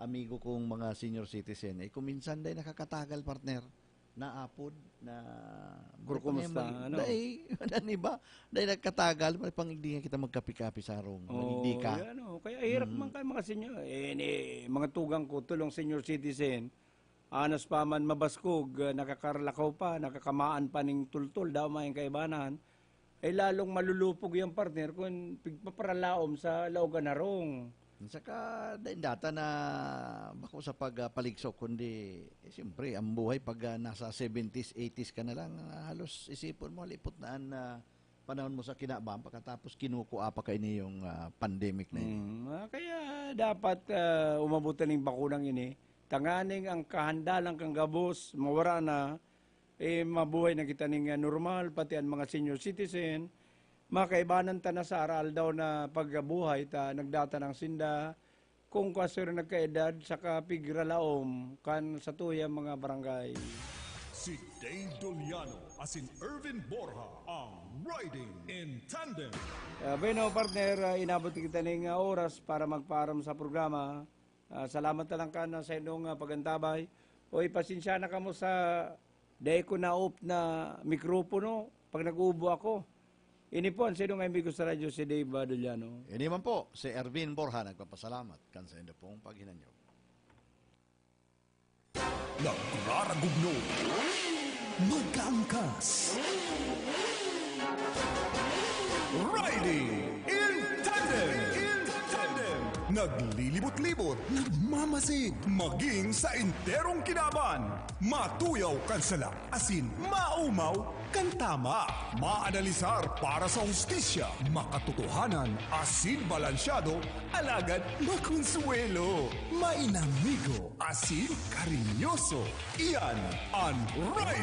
amigo kong mga senior citizen. Kuminsan dahil nakakatagal, partner. naapod na Kuro, kumusta? Ano? Dahil iba, dahil nagkatagal, pang hindi nga kita magkapi-kapi sa arong. Hindi ka. Kaya hirap man kayo mga senior. Mga tugang ko, tulong senior citizen, anas pa man mabaskog, nakakarlakaw pa, nakakamaan pa ning tultul daw mayang kaibanan, lalong malulupog yung partner kung pigpaparalaom sa laugan harong. Saka data na bako sa pagpaligsok kundi siyempre ang buhay pag nasa 70s, 80s ka na lang halos isipon mo lipot na panahon mo sa kinabang pagkatapos kinukuha pa kayo yung pandemic na yun. Kaya dapat umabutan ng bakunang ini. Tanganing ang kahandalang kang gabos, mawara na, mabuhay na kita ng normal, pati ang mga senior citizen. Makaibanan ta na sa aral daw na pagbuhay ta nagdata ng sinda kung kasir nagkaedad sa kapigralaom kan sa tuya mga barangay. Si Dave Doliano as in Irvin Borja ang Riding in Tandem. Bueno partner, inabot kita ng oras para magparam sa programa. Salamat na lang ka na sa inyong pagantabay. O ipasensya na kamo sa day ko na-off na mikropono pag nag-ubo ako. Ini po, sino nga amigo sa radyo si Dave Doliano? Ini man po, si Ervin Borja nagpapasalamat kan sa inyo pong paghinanyog. Nagraragugno, magkaangkas, Riding in Tandem. Naglilibot-libot, nagmamasid, maging sa enterong kinaban. Matuyaw kan sala, asin maumaw kan tama. Maanalisar para sa hustisya, makatotohanan, asin balansyado, alagad makonsuelo. Mainamigo, asin karinyoso. Iyan ang Riding